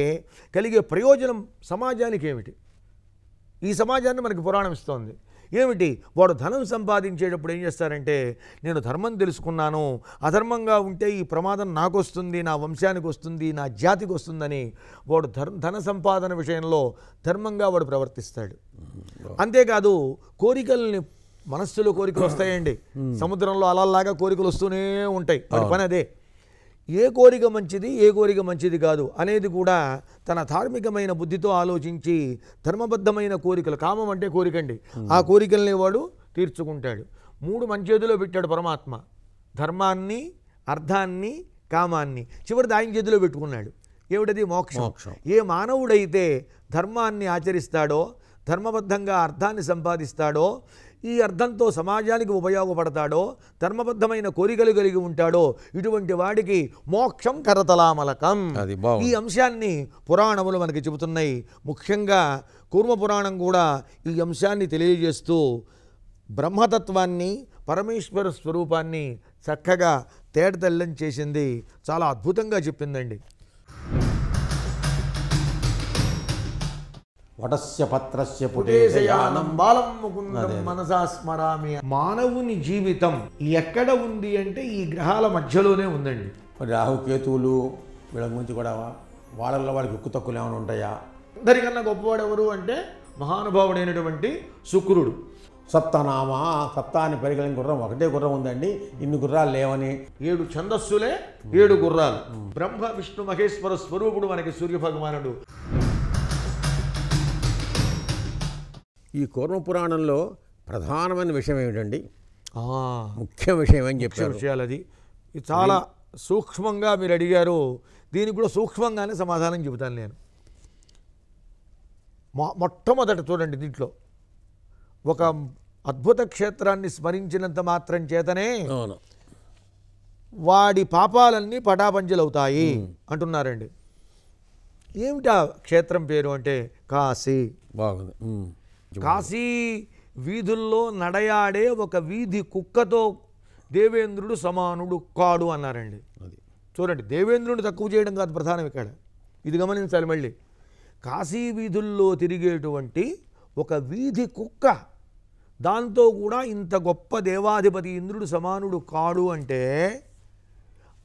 కలిగే ప్రయోజనం సమాజానికి ఏమిటి? ఈ సమాజాన్ని మనకి పురాణం ఇస్తోంది. ఏమిటి? వాడు ధనం సంపాదించేటప్పుడు ఏం చేస్తారంటే, నేను ధర్మం తెలుసుకున్నాను, అధర్మంగా ఉంటే ఈ ప్రమాదం నాకు వస్తుంది, నా వంశానికి వస్తుంది, నా జాతికి వస్తుందని వాడు ధన సంపాదన విషయంలో ధర్మంగా వాడు ప్రవర్తిస్తాడు. అంతేకాదు కోరికల్ని, మనస్సులో కోరికలు వస్తాయండి, సముద్రంలో అలల్లాగా కోరికలు వస్తూనే ఉంటాయి. వాడి పని అదే. ఏ కోరిక మంచిది, ఏ కోరిక మంచిది కాదు అనేది కూడా తన ధార్మికమైన బుద్ధితో ఆలోచించి ధర్మబద్ధమైన కోరికలు, కామం అంటే కోరికండి, ఆ కోరికల్ని వాడు తీర్చుకుంటాడు. 3 మన చేతిలో పెట్టాడు పరమాత్మ, ధర్మాన్ని, అర్థాన్ని, కామాన్ని. చివరిది ఆయన చేతిలో పెట్టుకున్నాడు. ఏమిటది? మోక్షం. ఏ మానవుడైతే ధర్మాన్ని ఆచరిస్తాడో, ధర్మబద్ధంగా అర్థాన్ని సంపాదిస్తాడో, ఈ అర్థంతో సమాజానికి ఉపయోగపడతాడో, ధర్మబద్ధమైన కోరికలు కలిగి ఉంటాడో, ఇటువంటి వాడికి మోక్షం కరతలామలకం. ఈ అంశాన్ని పురాణములు మనకి చెబుతున్నాయి. ముఖ్యంగా కూర్మపురాణం కూడా ఈ అంశాన్ని తెలియజేస్తూ బ్రహ్మతత్వాన్ని, పరమేశ్వర స్వరూపాన్ని చక్కగా తేటతెల్లం చేసింది. చాలా అద్భుతంగా చెప్పిందండి. వటస్య పత్రస్య పుటేశయానం బాలం ముకుందం మనసా స్మరామి. మానవుని జీవితం ఎక్కడ ఉంది అంటే ఈ గ్రహాల మధ్యలోనే ఉందండి. రాహుకేతువులు వీళ్ళ గురించి కూడా వాళ్ళల్లో వాడికి ఎక్కువ తక్కువలు ఏమైనా ఉంటాయా? అందరికన్నా గొప్పవాడు ఎవరు అంటే మహానుభావుడైనటువంటి శుక్రుడు. సప్తనామా, సప్తాన్ని పరిగణించిన గుర్రం ఒకటే గుర్రం ఉందండి, ఇన్ని గుర్రాలు లేవని. 7 ఛందస్సులే 7 గుర్రాలు. బ్రహ్మ విష్ణు మహేశ్వర స్వరూపుడు మనకి సూర్య భగవానుడు. ఈ కూర్మ పురాణంలో ప్రధానమైన విషయం ఏమిటండి? ముఖ్య విషయం అని చెప్పారు. విషయాలు అది చాలా సూక్ష్మంగా మీరు అడిగారు. దీనికి కూడా సూక్ష్మంగానే సమాధానం చెబుతాను నేను. మొట్టమొదట చూడండి, దీంట్లో ఒక అద్భుత క్షేత్రాన్ని స్మరించినంత మాత్రం చేతనే వాడి పాపాలన్నీ పటాపంచలవుతాయి అంటున్నారండి. ఏమిటా క్షేత్రం పేరు అంటే కాశీ. బాగుంది. కాశీ వీధుల్లో నడయాడే ఒక వీధి కుక్కతో దేవేంద్రుడు సమానుడు కాడు అన్నారండి. చూడండి, దేవేంద్రుడిని తక్కువ చేయడం కాదు ప్రధానం ఇక్కడ, ఇది గమనించాలి. మళ్ళీ కాశీ వీధుల్లో తిరిగేటువంటి ఒక వీధి కుక్క, దాంతో కూడా ఇంత గొప్ప దేవాధిపతి ఇంద్రుడు సమానుడు కాడు అంటే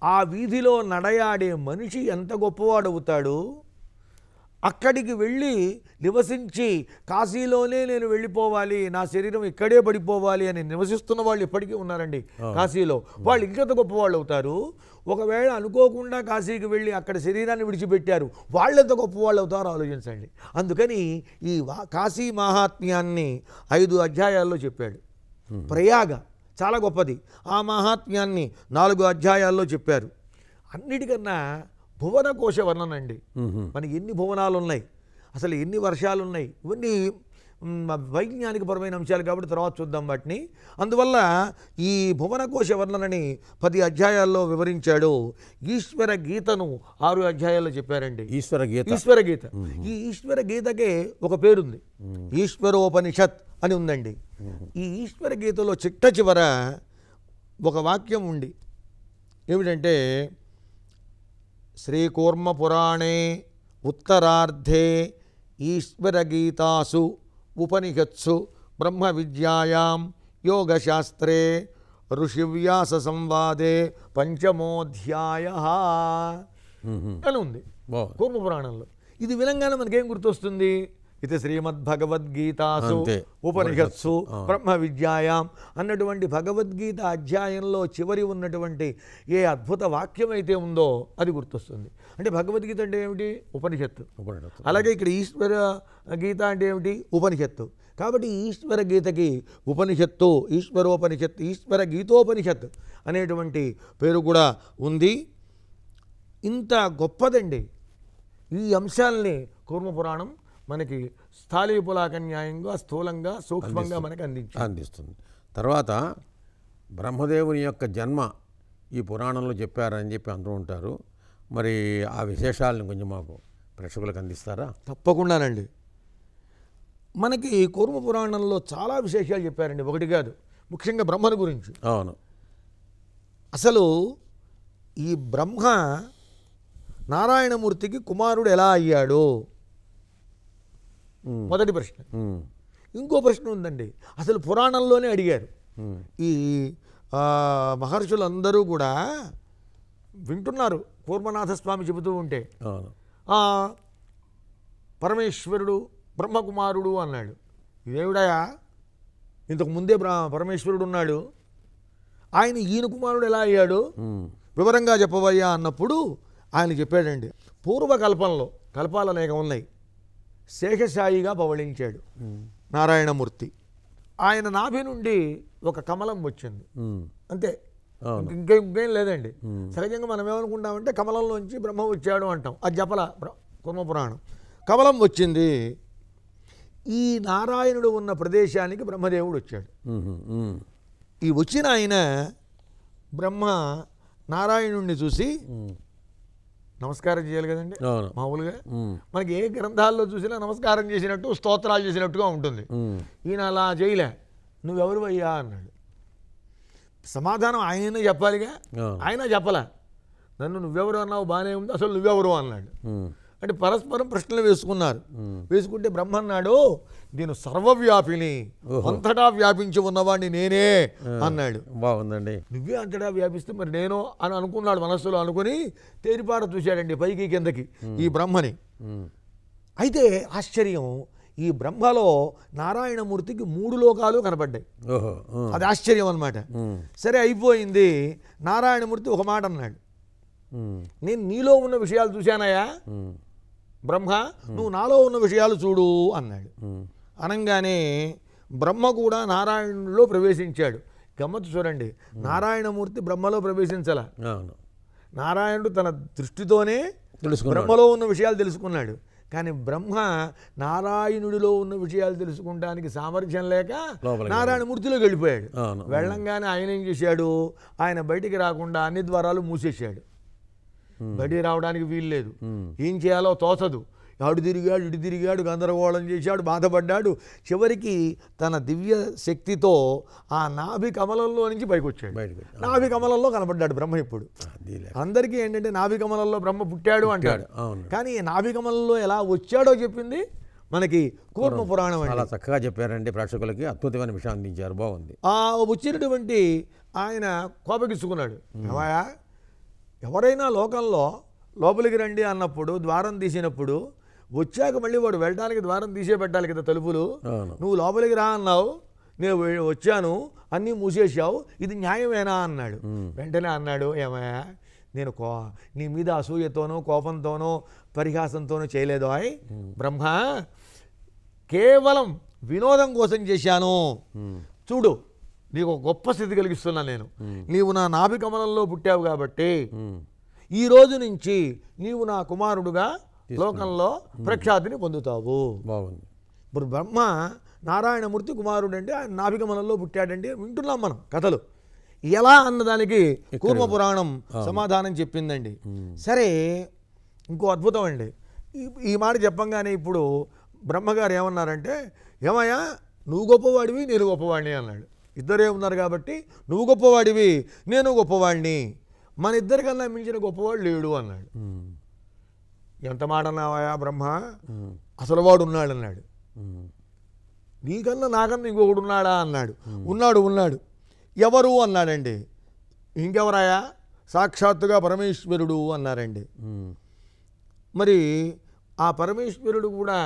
ఆ వీధిలో నడయాడే మనిషి ఎంత గొప్పవాడవుతాడు. అక్కడికి వెళ్ళి నివసించి కాశీలోనే నేను వెళ్ళిపోవాలి, నా శరీరం ఇక్కడే పడిపోవాలి అని నివసిస్తున్న వాళ్ళు ఇప్పటికీ ఉన్నారండి కాశీలో. వాళ్ళు ఇంకెంత గొప్పవాళ్ళు అవుతారు. ఒకవేళ అనుకోకుండా కాశీకి వెళ్ళి అక్కడ శరీరాన్ని విడిచిపెట్టారు, వాళ్ళెంత గొప్పవాళ్ళు అవుతారో ఆలోచించండి. అందుకని ఈ కాశీ మహాత్మ్యాన్ని 5 అధ్యాయాల్లో చెప్పాడు. ప్రయాగ చాలా గొప్పది, ఆ మహాత్మ్యాన్ని 4 అధ్యాయాల్లో చెప్పారు. అన్నిటికన్నా భువనకోశ వర్ణన అండి. మనకి ఎన్ని భువనాలు ఉన్నాయి, అసలు ఎన్ని వర్షాలు ఉన్నాయి, ఇవన్నీ వైజ్ఞానికపరమైన అంశాలు కాబట్టి తర్వాత చూద్దాం వాటిని. అందువల్ల ఈ భువనకోశ వర్ణనని 10 అధ్యాయాల్లో వివరించాడు. ఈశ్వర గీతను 6 అధ్యాయాల్లో చెప్పారండి. ఈశ్వర గీత. ఈ ఈశ్వర గీతకే ఒక పేరుంది, ఈశ్వరోపనిషత్ అని ఉందండి. ఈ ఈశ్వర గీతలో చిట్ట చివర ఒక వాక్యం ఉంది. ఏమిటంటే, శ్రీకూర్మ పురాణే ఉత్తరార్ధే ఈశ్వరగీతాసు ఉపనిషత్సు బ్రహ్మ విద్యాయాం యోగశాస్త్రే ఋషివ్యాస సంవాదే పంచమోధ్యాయ అని ఉంది కూర్మ పురాణంలో. ఇది వినంగానే మనకేం గుర్తొస్తుంది? ఇది శ్రీమద్భగవద్గీతాసు అంతే. ఉపనిషత్సు బ్రహ్మ విద్యాయాం అన్నటువంటి భగవద్గీత అధ్యాయంలో చివరి ఉన్నటువంటి ఏ అద్భుత వాక్యం అయితే ఉందో అది గుర్తొస్తుంది. అంటే భగవద్గీత అంటే ఏమిటి? ఉపనిషత్తు. ఉపనిషత్తు. అలాగే ఇక్కడ ఈశ్వర గీత అంటే ఏమిటి? ఉపనిషత్తు. కాబట్టి ఈశ్వర గీతకి ఉపనిషత్తు, ఈశ్వరోపనిషత్తు, ఈశ్వర గీతోపనిషత్తు అనేటువంటి పేరు కూడా ఉంది. ఇంత గొప్పదండి. ఈ అంశాలని కూర్మపురాణం మనకి స్థాళీపులాకన్యాయంగా, స్థూలంగా, సూక్ష్మంగా మనకి అందిస్తుంది. తర్వాత బ్రహ్మదేవుని యొక్క జన్మ ఈ పురాణంలో చెప్పారని చెప్పి అంటూ ఉంటారు. మరి ఆ విశేషాలను కొంచెం మాకు ప్రేక్షకులకు అందిస్తారా? తప్పకుండానండి. మనకి కూర్మ పురాణంలో చాలా విశేషాలు చెప్పారండి, ఒకటి కాదు. ముఖ్యంగా బ్రహ్మను గురించి. అవును. అసలు ఈ బ్రహ్మ నారాయణమూర్తికి కుమారుడు ఎలా అయ్యాడు? మొదటి ప్రశ్న. ఇంకో ప్రశ్న ఉందండి, అసలు పురాణంలోనే అడిగారు. ఈ మహర్షులందరూ కూడా వింటున్నారు కూర్మనాథ స్వామి చెబుతూ ఉంటే. పరమేశ్వరుడు బ్రహ్మకుమారుడు అన్నాడు. ఇదేవిడయా, ఇంతకు ముందే పరమేశ్వరుడు ఉన్నాడు, ఆయన ఈయన కుమారుడు ఎలా అయ్యాడు? వివరంగా చెప్పవయ్యా అన్నప్పుడు ఆయన చెప్పాడండి, పూర్వకల్పంలో కల్పాలు అనేక ఉన్నాయి, శేషశాయిగా పవళించాడు నారాయణమూర్తి. ఆయన నాభి నుండి ఒక కమలం వచ్చింది, అంతే, ఇంకేం లేదండి. సహజంగా మనం ఏమనుకుంటామంటే కమలంలోంచి బ్రహ్మ వచ్చాడు అంటాం, అది చెప్పల కూర్మపురాణం. కమలం వచ్చింది. ఈ నారాయణుడు ఉన్న ప్రదేశానికి బ్రహ్మదేవుడు వచ్చాడు. ఈ వచ్చిన ఆయన బ్రహ్మ నారాయణుడిని చూసి నమస్కారం చేయాలి కదండి మామూలుగా. మనకి ఏ గ్రంథాల్లో చూసినా నమస్కారం చేసినట్టు, స్తోత్రాలు చేసినట్టుగా ఉంటుంది. ఈయన అలా చేయలే. నువ్వెవరు అయ్యా అన్నాడు. సమాధానం ఆయనే చెప్పాలిగా, ఆయన చెప్పలే. నన్ను నువ్వెవరు అన్నావు, బాగానే ఉంది, అసలు నువ్వెవరు అన్నాడు. అంటే పరస్పరం ప్రశ్నలు వేసుకున్నారు. వేసుకుంటే బ్రహ్మ అన్నాడు, నేను సర్వవ్యాపిని, అంతటా వ్యాపించి ఉన్నవాడిని నేనే అన్నాడు. బాగుందండి. నువ్వే అంతటా వ్యాపిస్తే మరి నేను అని అనుకున్నాడు మనస్సులో. అనుకుని తేరిపార చూశాడండి పైకి కిందకి ఈ బ్రహ్మని. అయితే ఆశ్చర్యం, ఈ బ్రహ్మలో నారాయణమూర్తికి 3 లోకాలు కనపడ్డాయి. అది ఆశ్చర్యం అన్నమాట. సరే అయిపోయింది. నారాయణమూర్తి ఒక మాట అన్నాడు, నేను నీలో ఉన్న విషయాలు చూశానయా బ్రహ్మ, నువ్వు నాలో ఉన్న విషయాలు చూడు అన్నాడు. అనగానే బ్రహ్మ కూడా నారాయణుడిలో ప్రవేశించాడు. గమ్మత్తు చూడండి, నారాయణమూర్తి బ్రహ్మలో ప్రవేశించాల. నారాయణుడు తన దృష్టితోనే బ్రహ్మలో ఉన్న విషయాలు తెలుసుకున్నాడు. కానీ బ్రహ్మ నారాయణుడిలో ఉన్న విషయాలు తెలుసుకుంటానికి సామర్థ్యం లేక నారాయణమూర్తిలోకి వెళ్ళిపోయాడు. వెళ్ళంగానే ఆయన ఏం చేశాడు, ఆయన బయటికి రాకుండా అన్ని ద్వారాలు మూసేశాడు. బయటికి రావడానికి వీలు లేదు. ఏం చేయాలో తోచదు. అడు తిరిగాడు, ఇటు తిరిగాడు, గందరగోళం చేశాడు, బాధపడ్డాడు. చివరికి తన దివ్య శక్తితో ఆ నాభి కమలంలో నుంచి పైకి వచ్చాడు. నాభి కమలంలో కనబడ్డాడు బ్రహ్మ. ఇప్పుడు అందరికీ ఏంటంటే నాభి కమలంలో బ్రహ్మ పుట్టాడు అంటాడు, కానీ నాభి కమలంలో ఎలా వచ్చాడో చెప్పింది మనకి కూర్మ పురాణం. చాలా చక్కగా చెప్పారండి, ప్రేక్షకులకి అద్భుతమైన విషయం అందించారు. బాగుంది. ఆ వచ్చినటువంటి ఆయన కోపగించుకున్నాడు. ఏమయ్యా, ఎవరైనా లోకంలో లోపలికి రండి అన్నప్పుడు ద్వారం తీసినప్పుడు వచ్చాక మళ్ళీ వాడు వెళ్ళడానికి ద్వారం తీసే పెట్టాలి కదా తలుపులు. నువ్వు లోపలికి రా అన్నావు, నేను వచ్చాను, అన్నీ మూసేసావు, ఇది న్యాయమేనా అన్నాడు. వెంటనే అన్నాడు, ఏమయ్యా, నేను నీ మీద అసూయతోనో కోపంతోనో పరిహాసంతోనో చేయలేదు ఆయ్ బ్రహ్మ, కేవలం వినోదం కోసం చేశాను. చూడు, నీకు ఒక గొప్ప స్థితి కలిగిస్తున్నా నేను. నీవు నా నాభి కమలంలో పుట్టావు కాబట్టి ఈ రోజు నుంచి నీవు నా కుమారుడుగా లోకంలో ప్రఖ్యాతిని పొందుతావు. బాగుంది. ఇప్పుడు బ్రహ్మ నారాయణమూర్తి కుమారుడు అంటే ఆయన నాభి కమలంలో పుట్టాడంటే వింటున్నాం మనం కథలు. ఎలా అన్నదానికి కూర్మ పురాణం సమాధానం చెప్పిందండి. సరే, ఇంకో అద్భుతం అండి. ఈ మాట చెప్పంగానే ఇప్పుడు బ్రహ్మగారు ఏమన్నారంటే, ఏమయ్యా, నువ్వు గొప్పవాడివి, నేను గొప్పవాడిని అన్నాడు. ఇద్దరే ఉన్నారు కాబట్టి నువ్వు గొప్పవాడివి, నేను గొప్పవాడిని, మన ఇద్దరికన్నా మించిన గొప్పవాడు లేడు అన్నాడు. ఎంత మాట అన్నావా బ్రహ్మ, అసలు వాడు ఉన్నాడు అన్నాడు. నీకన్నా నాకన్నా ఇంకొకడు ఉన్నాడా అన్నాడు. ఉన్నాడు. ఎవరు అన్నాడండి. ఇంకెవరాయా, సాక్షాత్తుగా పరమేశ్వరుడు అన్నారండి. మరి ఆ పరమేశ్వరుడు కూడా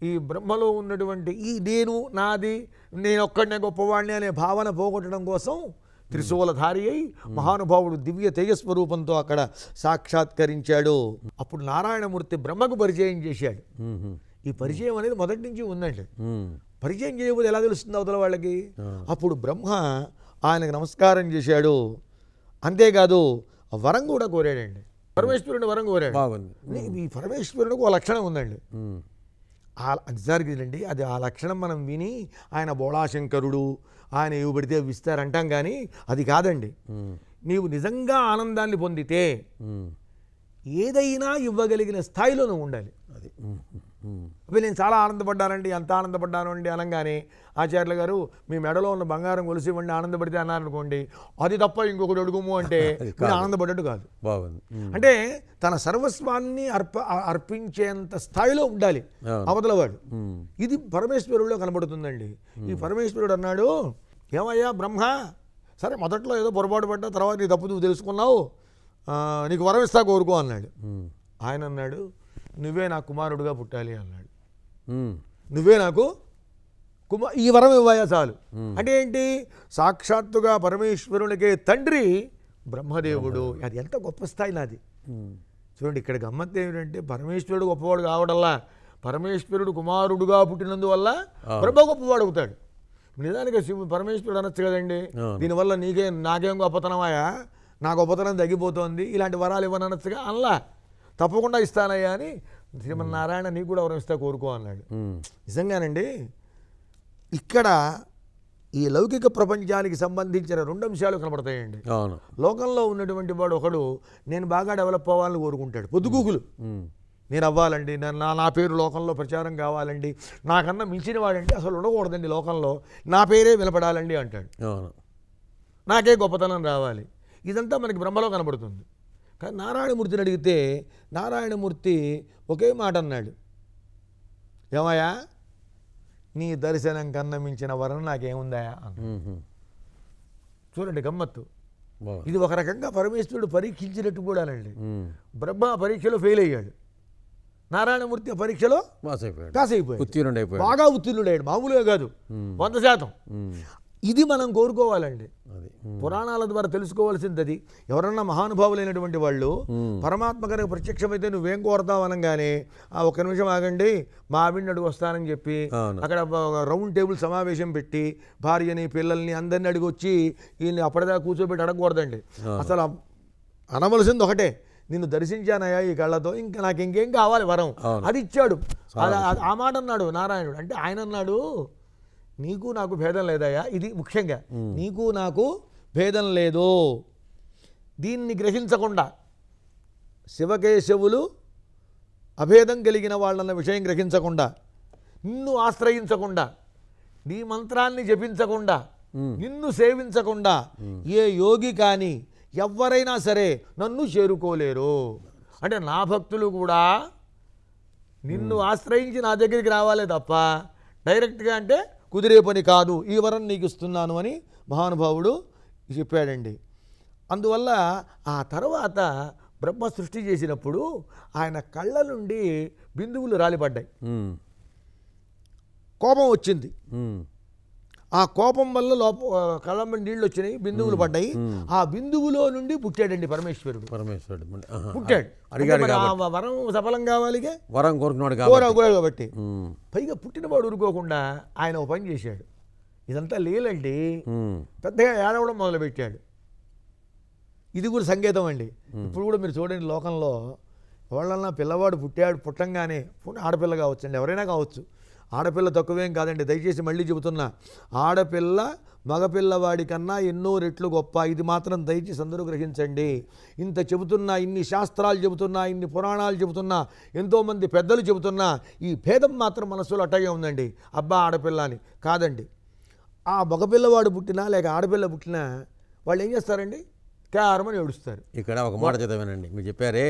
ఈ బ్రహ్మలో ఉన్నటువంటి ఈ నేను నాది నేను ఒక్కడనే గొప్పవాడిని అనే భావన పోగొట్టడం కోసం త్రిశూలధారి అయి మహానుభావుడు దివ్య తేజస్వరూపంతో అక్కడ సాక్షాత్కరించాడు. అప్పుడు నారాయణమూర్తి బ్రహ్మకు పరిచయం చేశాడు. ఈ పరిచయం అనేది మొదటి నుంచి ఉందండి. పరిచయం చేయకపోతే ఎలా తెలుస్తుంది అవతల వాళ్ళకి? అప్పుడు బ్రహ్మ ఆయనకు నమస్కారం చేశాడు. అంతేకాదు వరం కూడా కోరాడండి. పరమేశ్వరుని వరం కోరాడు. ఈ పరమేశ్వరునికి ఒక లక్షణం ఉందండి. నిజానికి అది ఆ లక్షణం మనం విని ఆయన బోళాశంకరుడు, ఆయన ఇవి పడితే విస్తారంటాం, కానీ అది కాదండి. నీవు నిజంగా ఆనందాన్ని పొందితే ఏదైనా ఇవ్వగలిగిన స్థాయిలో నువ్వు ఉండాలి. అది అవి నేను చాలా ఆనందపడ్డానండి, అంత ఆనందపడ్డాను అండి అనగానే ఆచార్యులు గారు మీ మెడలో ఉన్న బంగారం గొలుసు ఇవ్వండి ఆనందపడితే అన్నారనుకోండి, అది తప్ప ఇంకొకటి అడుగుము అంటే ఆనందపడ్డట్టు కాదు. అంటే తన సర్వస్వాన్ని అర్పించేంత స్థాయిలో ఉండాలి అవతల వాడు. ఇది పరమేశ్వరుడిలో కనబడుతుందండి. ఈ పరమేశ్వరుడు అన్నాడు, ఏమయ్యా బ్రహ్మ, సరే మొదట్లో ఏదో పొరపాటు పడ్డా, తర్వాత నీ తప్పు నువ్వు తెలుసుకున్నావు, నీకు వరం ఇస్తా కోరుకో అన్నాడు. ఆయన అన్నాడు, నువ్వే నా కుమారుడుగా పుట్టాలి అన్నాడు. నువ్వే నాకు ఈ వరం ఇవ్వయా చాలు. అంటే ఏంటి? సాక్షాత్తుగా పరమేశ్వరునికే తండ్రి బ్రహ్మదేవుడు. అది ఎంత గొప్ప స్థాయి నాది. చూడండి, ఇక్కడ గమ్మత్తు ఏమిటంటే పరమేశ్వరుడు గొప్పవాడు కావడల్లా పరమేశ్వరుడు కుమారుడుగా పుట్టినందువల్ల బ్రహ్మ గొప్పవాడు అవుతాడు. నిజానికి పరమేశ్వరుడు అనొచ్చు కదండి, దీనివల్ల నాకేం గొప్పతనమాయా, నా గొప్పతనం తగ్గిపోతోంది, ఇలాంటి వరాలు ఇవ్వనొచ్చుగా అనలా. తప్పకుండా ఇస్తానయ్యా అని శ్రీమన్నారాయణ నీకు కూడా వరం ఇస్తా కోరుకో అన్నాడు. నిజంగానండి ఇక్కడ ఈ లౌకిక ప్రపంచానికి సంబంధించిన 2 అంశాలు కనబడతాయండి. లోకంలో ఉన్నటువంటి వాడు ఒకడు నేను బాగా డెవలప్ అవ్వాలని కోరుకుంటాడు, పొద్దుగూకులు. నేను అవ్వాలండి, నా పేరు లోకంలో ప్రచారం కావాలండి, నాకన్నా మించిన వాడండి అసలు ఉండకూడదండి లోకంలో, నా పేరే వినపడాలండి అంటాడు. నాకే గొప్పతనం రావాలి. ఇదంతా మనకి బ్రహ్మలో కనబడుతుంది. కానీ నారాయణమూర్తిని అడిగితే నారాయణమూర్తి ఒకే మాట అన్నాడు, ఏమయ్యా నీ దర్శనం కన్నా మించిన వరం నాకేముందా అన్నాడు. చూడండి గమ్మత్తు. ఇది ఒక రకంగా పరమేశ్వరుడు పరీక్షించినట్టు కూడానండి. బ్రహ్మ పరీక్షలో ఫెయిల్ అయ్యాడు, నారాయణమూర్తి పరీక్షలో పాస్ అయిపోయాడు, బాగా ఉత్తీర్ణుడయ్యాడు, మామూలుగా కాదు, 100%. ఇది మనం కోరుకోవాలండి. పురాణాల ద్వారా తెలుసుకోవాల్సింది అది. ఎవరన్నా మహానుభావులైనటువంటి వాళ్ళు పరమాత్మ కనుక ప్రత్యక్షమైతే నువ్వేం కోరతావు అనగానే ఒక్క నిమిషం ఆగండి మా ఆవిడని అడుగు వస్తానని చెప్పి అక్కడ రౌండ్ టేబుల్ సమావేశం పెట్టి భార్యని పిల్లల్ని అందరిని అడిగి వచ్చి ఈయన్ని అప్పటిదాకా కూర్చోబెట్టి అడగకూడదండి. అసలు అనవలసింది ఒకటే, నిన్ను దర్శించానయ్యా ఈ కళ్ళతో, ఇంకా నాకు ఇంకేం కావాలి వరం, అది ఇచ్చాడు. ఆ మాట అన్నాడు నారాయణుడు. అంటే ఆయన అన్నాడు, నీకు నాకు భేదం లేదయ్యా, ఇది ముఖ్యంగా నీకు నాకు భేదం లేదు. దీన్ని గ్రహించకుండా శివకేశవులు అభేదం కలిగిన వాళ్ళన్న విషయం గ్రహించకుండా, నిన్ను ఆశ్రయించకుండా, నీ మంత్రాన్ని జపించకుండా, నిన్ను సేవించకుండా ఏ యోగి కానీ ఎవరైనా సరే నన్ను చేరుకోలేరు. అంటే నా భక్తులు కూడా నిన్ను ఆశ్రయించి నా దగ్గరికి రావాలే తప్ప డైరెక్ట్గా అంటే కుదిరే పని కాదు, ఈ వరం నీకు ఇస్తున్నాను అని మహానుభావుడు చెప్పాడండి. అందువల్ల ఆ తర్వాత బ్రహ్మ సృష్టి చేసినప్పుడు ఆయన కళ్ళ నుండి బిందువులు రాలిపడ్డాయి, కోపం వచ్చింది. ఆ కోపం వల్ల కళ్ళ నీళ్ళు వచ్చినాయి, బిందువులు పడ్డాయి. ఆ బిందువులో నుండి పుట్టాడండి పరమేశ్వరుడు. పుట్టాడు. వరం సఫలం కావాలిగా, వరం కోరుకున్నాడు కాబట్టి. పైగా పుట్టినవాడు ఊరుకోకుండా ఆయన ఒక పని చేశాడు. ఇదంతా లీలండి. పెద్దగా ఏడవడం మొదలుపెట్టాడు. ఇది కూడా సంకేతం అండి. ఇప్పుడు కూడా మీరు చూడండి, లోకంలో ఎవరన్నా పిల్లవాడు పుట్టంగానే ఆడపిల్ల కావచ్చండి, ఎవరైనా కావచ్చు, ఆడపిల్ల తక్కువేం కాదండి, దయచేసి మళ్ళీ చెబుతున్నా, ఆడపిల్ల మగపిల్లవాడి కన్నా ఎన్నో రెట్లు గొప్ప. ఇది మాత్రం దయచేసి అందరూ గ్రహించండి. ఇంత చెబుతున్నా, ఇన్ని శాస్త్రాలు చెబుతున్నా, ఇన్ని పురాణాలు చెబుతున్నా, ఎంతోమంది పెద్దలు చెబుతున్నా, ఈ భేదం మాత్రం మనసులో అట్టగే ఉందండి. అబ్బా ఆడపిల్ల అని కాదండి. ఆ మగపిల్లవాడు పుట్టినా లేక ఆడపిల్ల పుట్టినా వాళ్ళు ఏం చేస్తారండి, క్యారమని ఏడుస్తారు. ఇక్కడ ఒక మాట చదివానండి, మీరు చెప్పారే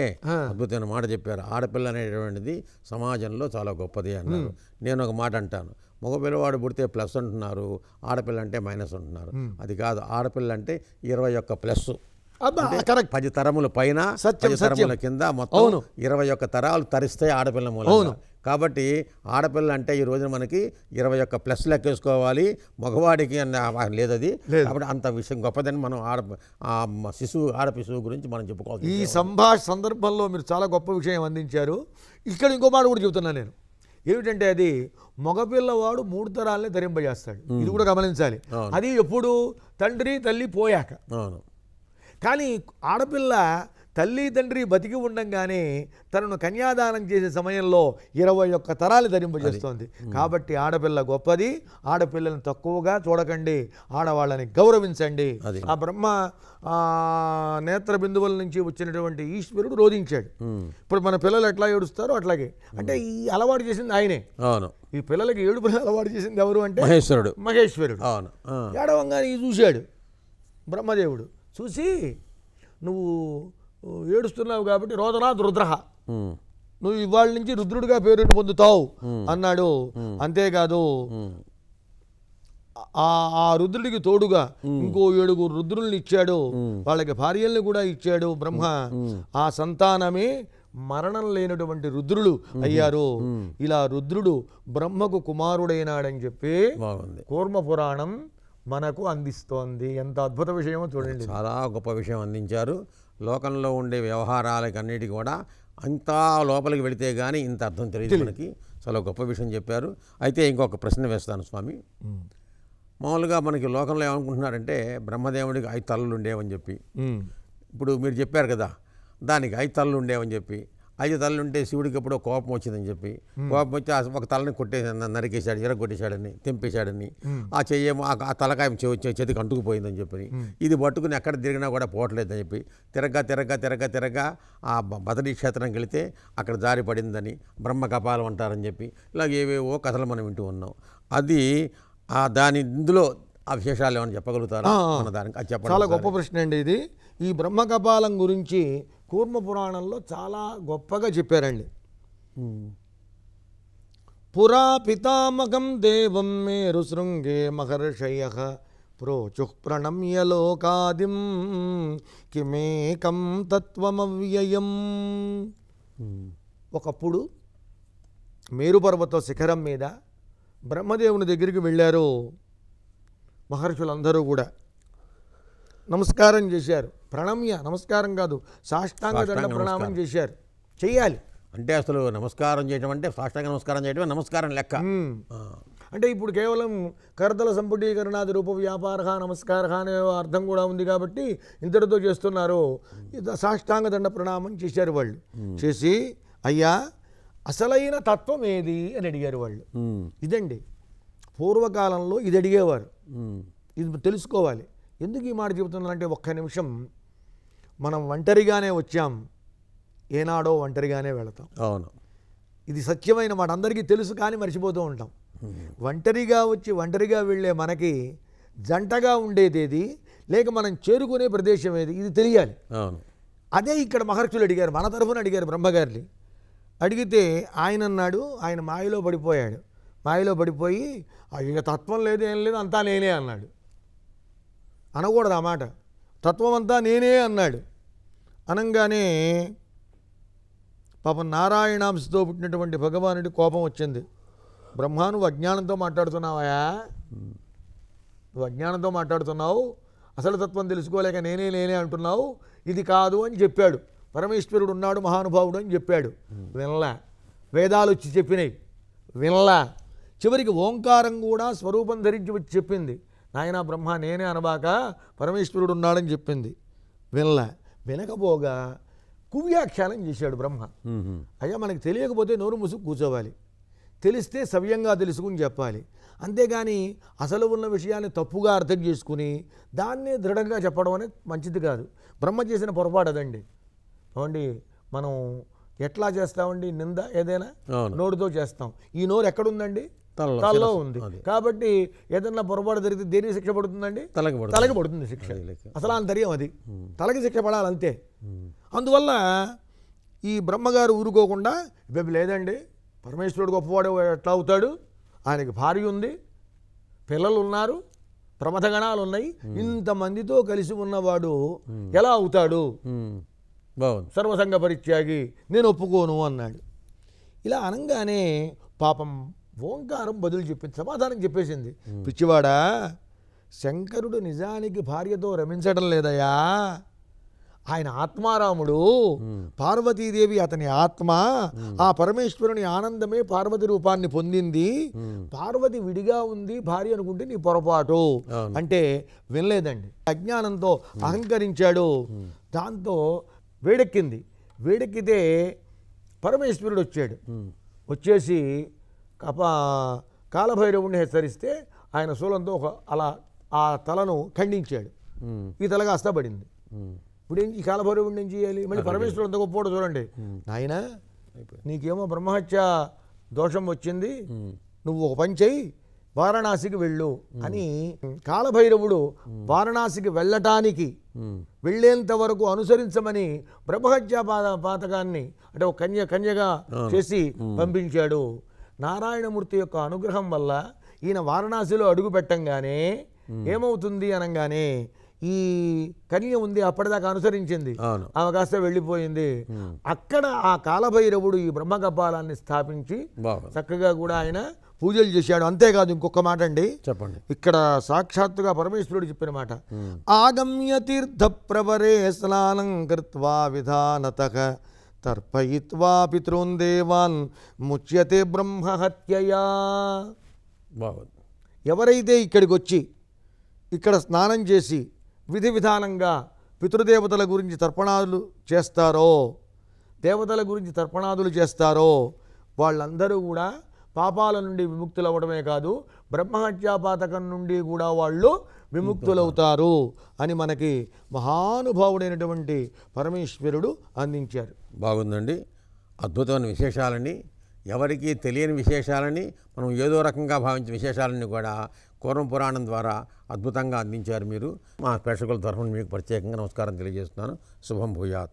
అద్భుతమైన మాట చెప్పారు. ఆడపిల్ల అనేటువంటిది సమాజంలో చాలా గొప్పది అన్నారు. నేను ఒక మాట అంటాను, మగపిల్లవాడు పుడితే ప్లస్ అంటున్నారు, ఆడపిల్ల అంటే మైనస్ అంటున్నారు. అది కాదు, ఆడపిల్ల అంటే 21 ప్లస్. 10 తరముల పైన 10 తరముల కింద మొత్తం 21 తరాలు తరిస్తాయి ఆడపిల్ల మూలంగా. కాబట్టి ఆడపిల్ల అంటే ఈ రోజున మనకి 21 ప్లస్ లెక్కేసుకోవాలి, మగవాడికి అన్న లేదు అది. కాబట్టి అంత విషయం గొప్పదని మనం ఆడపిశువు గురించి మనం చెప్పుకోవాలి. ఈ సందర్భంలో మీరు చాలా గొప్ప విషయం అందించారు. ఇక్కడ ఇంకో మాట కూడా చెబుతున్నాను నేను. ఏమిటంటే అది మగపిల్లవాడు 3 తరాలనే ధరింపజేస్తాడు. ఇది కూడా గమనించాలి. అది ఎప్పుడు తండ్రి తల్లి పోయాక. కానీ ఆడపిల్ల తల్లి తండ్రి బతికి ఉండంగానే తనను కన్యాదానం చేసే సమయంలో 21 తరాలు ధరింపజేస్తోంది. కాబట్టి ఆడపిల్ల గొప్పది. ఆడపిల్లని తక్కువగా చూడకండి, ఆడవాళ్ళని గౌరవించండి. ఆ బ్రహ్మ నేత్ర బిందువుల నుంచి వచ్చినటువంటి ఈశ్వరుడు రోధించాడు. ఇప్పుడు మన పిల్లలు ఎట్లా ఏడుస్తారో అట్లాగే, అంటే ఈ అలవాటు చేసింది ఆయనే. ఈ పిల్లలకి ఏడుపులు అలవాటు చేసింది ఎవరు అంటే మహేశ్వరుడు. ఏడవంగానే చూశాడు బ్రహ్మదేవుడు. చూసి నువ్వు ఏడుస్తున్నావు కాబట్టి రోదనాథ్ రుద్రహ, నువ్వు ఇవాళ నుంచి రుద్రుడిగా పేరు పొందుతావు అన్నాడు. అంతేకాదు ఆ రుద్రుడికి తోడుగా ఇంకో 7 రుద్రుల్ని ఇచ్చాడు. వాళ్ళకి భార్యల్ని కూడా ఇచ్చాడు బ్రహ్మ. ఆ సంతానమే మరణం లేనటువంటి రుద్రులు అయ్యారు. ఇలా రుద్రుడు బ్రహ్మకు కుమారుడైనాడని చెప్పి కూర్మ పురాణం మనకు అందిస్తోంది. ఎంత అద్భుత విషయమో చూడండి. చాలా గొప్ప విషయం అందించారు. లోకంలో ఉండే వ్యవహారాలకి అన్నిటికీ కూడా అంతా లోపలికి వెళితే కానీ ఇంత అర్థం తెలియదు మనకి. చాలా గొప్ప విషయం చెప్పారు. అయితే ఇంకొక ప్రశ్న వేస్తాను స్వామి. మామూలుగా మనకి లోకంలో ఏమనుకుంటున్నారంటే బ్రహ్మదేవుడికి 5 తలలు ఉండేవని చెప్పి, ఇప్పుడు మీరు చెప్పారు కదా దానికి 5 తలలు ఉండేవని చెప్పి, 5 తలలు ఉంటే శివుడికి ఎప్పుడో కోపం వచ్చిందని చెప్పి, కోపం వచ్చి ఒక తలని నరికేశాడు, ఎరగొట్టేశాడని, తెంపేశాడని, ఆ చెయ్యేమో ఆ తలకాయ చేతికి అంటుకుపోయిందని చెప్పి, ఇది పట్టుకుని ఎక్కడ తిరిగినా కూడా పోవట్లేదని చెప్పి తిరగ్గా ఆ బదరీ క్షేత్రంకి వెళితే అక్కడ జారి పడిందని బ్రహ్మ కపాలం అంటారని చెప్పి ఇలాగ ఏవేవో కథలు మనం వింటూ ఉన్నాం. అది దాని ఇందులో ఆ విశేషాలు ఏమైనా చెప్పగలుగుతారా? దానికి అది చెప్పండి. చాలా గొప్ప ప్రశ్న అండి ఇది. ఈ బ్రహ్మ కపాలం గురించి కూర్మ పురాణంలో చాలా గొప్పగా చెప్పారండి. పురా పితామహం దేవం మేరు శృంగే మహర్షయః ప్రోచు ప్రణమ్య లోకాదిం కిమేకం తత్వమవ్యయం. ఒకప్పుడు మేరుపర్వత శిఖరం మీద బ్రహ్మదేవుని దగ్గరికి వెళ్ళారు మహర్షులందరూ కూడా. నమస్కారం చేశారు. ప్రణమ్య, నమస్కారం కాదు, సాష్టాంగ దండ ప్రణామం చేశారు. చెయ్యాలి అంటే అసలు నమస్కారం చేయడం అంటే సాష్టాంగ నమస్కారం చేయడమే నమస్కారం లెక్క. అంటే ఇప్పుడు కేవలం కరతల సంపుటీకరణాది రూప వ్యాపార నమస్కార అనే అర్థం కూడా ఉంది కాబట్టి ఇంతటితో చేస్తున్నారు. సాష్టాంగ దండ ప్రణామం చేశారు వాళ్ళు. చేసి అయ్యా అసలైన తత్వం ఏది అని అడిగారు వాళ్ళు. ఇదండి పూర్వకాలంలో ఇది అడిగేవారు. ఇది తెలుసుకోవాలి. ఎందుకు ఈ మాట చెబుతున్నానంటే ఒక్క నిమిషం, మనం ఒంటరిగానే వచ్చాం, ఏనాడో ఒంటరిగానే వెళతాం. అవును, ఇది సత్యమైన మాట, అందరికీ తెలుసు కానీ మర్చిపోతూ ఉంటాం. ఒంటరిగా వచ్చి ఒంటరిగా వెళ్ళే మనకి జంటగా ఉండేదేది, లేక మనం చేరుకునే ప్రదేశం ఏది, ఇది తెలియాలి. అదే ఇక్కడ మహర్షులు అడిగారు, మన తరఫున అడిగారు బ్రహ్మగారిని. అడిగితే ఆయన అన్నాడు, ఆయన మాయలో పడిపోయాడు. మాయలో పడిపోయి ఇక తత్వం లేదు, ఏం లేదు, అంతా నేనే అన్నాడు. అనకూడదు ఆ మాట. తత్వం అంతా నేనే అన్నాడు. అనగానే పాపం నారాయణాంశతో పుట్టినటువంటి భగవానుడి కోపం వచ్చింది. బ్రహ్మ, నువ్వు అజ్ఞానంతో మాట్లాడుతున్నావా? నువ్వు అజ్ఞానంతో మాట్లాడుతున్నావు, అసలు తత్వం తెలుసుకోలేక నేనే అంటున్నావు, ఇది కాదు అని చెప్పాడు. పరమేశ్వరుడు ఉన్నాడు, మహానుభావుడు అని చెప్పాడు. వినలా. వేదాలు వచ్చి చెప్పినాయి, వినలా. చివరికి ఓంకారం కూడా స్వరూపం ధరించి వచ్చి చెప్పింది, నాయన బ్రహ్మ నేనే అనబాక, పరమేశ్వరుడు ఉన్నాడని చెప్పింది. వినలా. వినకపోగా కువ్యాఖ్యానం చేశాడు బ్రహ్మ. అయ్యా మనకి తెలియకపోతే నోరు ముసుగు కూర్చోవాలి, తెలిస్తే సవ్యంగా తెలుసుకుని చెప్పాలి. అంతేగాని అసలు ఉన్న విషయాన్ని తప్పుగా అర్థం చేసుకుని దాన్నే దృఢంగా చెప్పడం అనేది మంచిది కాదు. బ్రహ్మ చేసిన పొరపాటు అదండి. అవండి మనం ఎట్లా చేస్తామండి నింద? ఏదైనా నోరుతో చేస్తాం. ఈ నోరు ఎక్కడుందండి? తలలో ఉంది. కాబట్టి ఏదన్నా పొరపాటు జరిగితే దేనికి శిక్ష పడుతుందండి? తలకి పడుతుంది శిక్ష. అసలు అంతర్యం అది, తలకి శిక్ష పడాలంతే. అందువల్ల ఈ బ్రహ్మగారు ఊరుకోకుండా లేదండి, పరమేశ్వరుడు గొప్పవాడు ఎట్లా అవుతాడు, ఆయనకి భార్య ఉంది, పిల్లలు ఉన్నారు, ప్రమథగణాలు ఉన్నాయి, ఇంతమందితో కలిసి ఉన్నవాడు ఎలా అవుతాడు, సర్వసంగ పరిత్యాగి, నేను ఒప్పుకోను అన్నాడు. ఇలా అనగానే పాపం ఓంకారం బదులు చెప్పింది, సమాధానం చెప్పేసింది. పిచ్చివాడా, శంకరుడు నిజానికి భార్యతో రమించడం లేదయా, ఆయన ఆత్మారాముడు, పార్వతీదేవి అతని ఆత్మ, ఆ పరమేశ్వరుని ఆనందమే పార్వతి రూపాన్ని పొందింది, పార్వతి విడిగా ఉంది భార్య అనుకుంటే నీ పొరపాటు అంటే వినలేదండి. అజ్ఞానంతో అహంకరించాడు, దాంతో వేడెక్కింది. వేడెక్కితే పరమేశ్వరుడు వచ్చాడు. వచ్చేసి కాలభైరవుడిని హెచ్చరిస్తే ఆయన శూలంతో అలా ఆ తలను ఖండించాడు. ఈ తల కాస్త పడింది. ఇప్పుడు ఈ కాలభైరవుడిని ఏం చేయాలి? మళ్ళీ పరమేశ్వరుడు అంత గొప్పవాడు చూడండి. నాయన నీకేమో బ్రహ్మహత్య దోషం వచ్చింది, నువ్వు ఒక పని చెయ్యి, వారణాసికి వెళ్ళు అని కాలభైరవుడు వారణాసికి వెళ్ళటానికి వెళ్ళేంత వరకు అనుసరించమని బ్రహ్మహత్యా పాతకాన్ని అంటే ఒక కన్యగా చేసి పంపించాడు. నారాయణమూర్తి యొక్క అనుగ్రహం వల్ల ఈయన వారణాసిలో అడుగు పెట్టంగానే ఏమవుతుంది అనగానే ఈ కన్య ఉంది, అప్పటిదాకా అనుసరించింది, ఆమె కాస్త వెళ్ళిపోయింది. అక్కడ ఆ కాలభైరవుడు ఈ బ్రహ్మకపాలాన్ని స్థాపించి చక్కగా కూడా ఆయన పూజలు చేశాడు. అంతేకాదు ఇంకొక మాట అండి, చెప్పండి. ఇక్కడ సాక్షాత్తుగా పరమేశ్వరుడు చెప్పిన మాట, ఆగమ్య తీర్థ ప్రవరే స్నానం కృత్వా విధానతః తర్పయిత్వా పితॄన్ దేవాన్ ముచ్యతే బ్రహ్మహత్యయా. ఎవరైతే ఇక్కడికి వచ్చి ఇక్కడ స్నానం చేసి విధి విధానంగా పితృదేవతల గురించి తర్పణాదులు చేస్తారో, దేవతల గురించి తర్పణాదులు చేస్తారో వాళ్ళందరూ కూడా పాపాల నుండి విముక్తులు అవ్వడమే కాదు, బ్రహ్మహత్యాపాతకం నుండి కూడా వాళ్ళు విముక్తులవుతారు అని మనకి మహానుభావుడైనటువంటి పరమేశ్వరుడు అందించారు. బాగుందండి. అద్భుతమైన విశేషాలని, ఎవరికీ తెలియని విశేషాలని, మనం ఏదో రకంగా భావించిన విశేషాలని కూడా కూర్మ పురాణం ద్వారా అద్భుతంగా అందించారు మీరు. మా ప్రేక్షకుల తరఫున మీకు ప్రత్యేకంగా నమస్కారం తెలియజేస్తున్నాను. శుభం భూయాత్.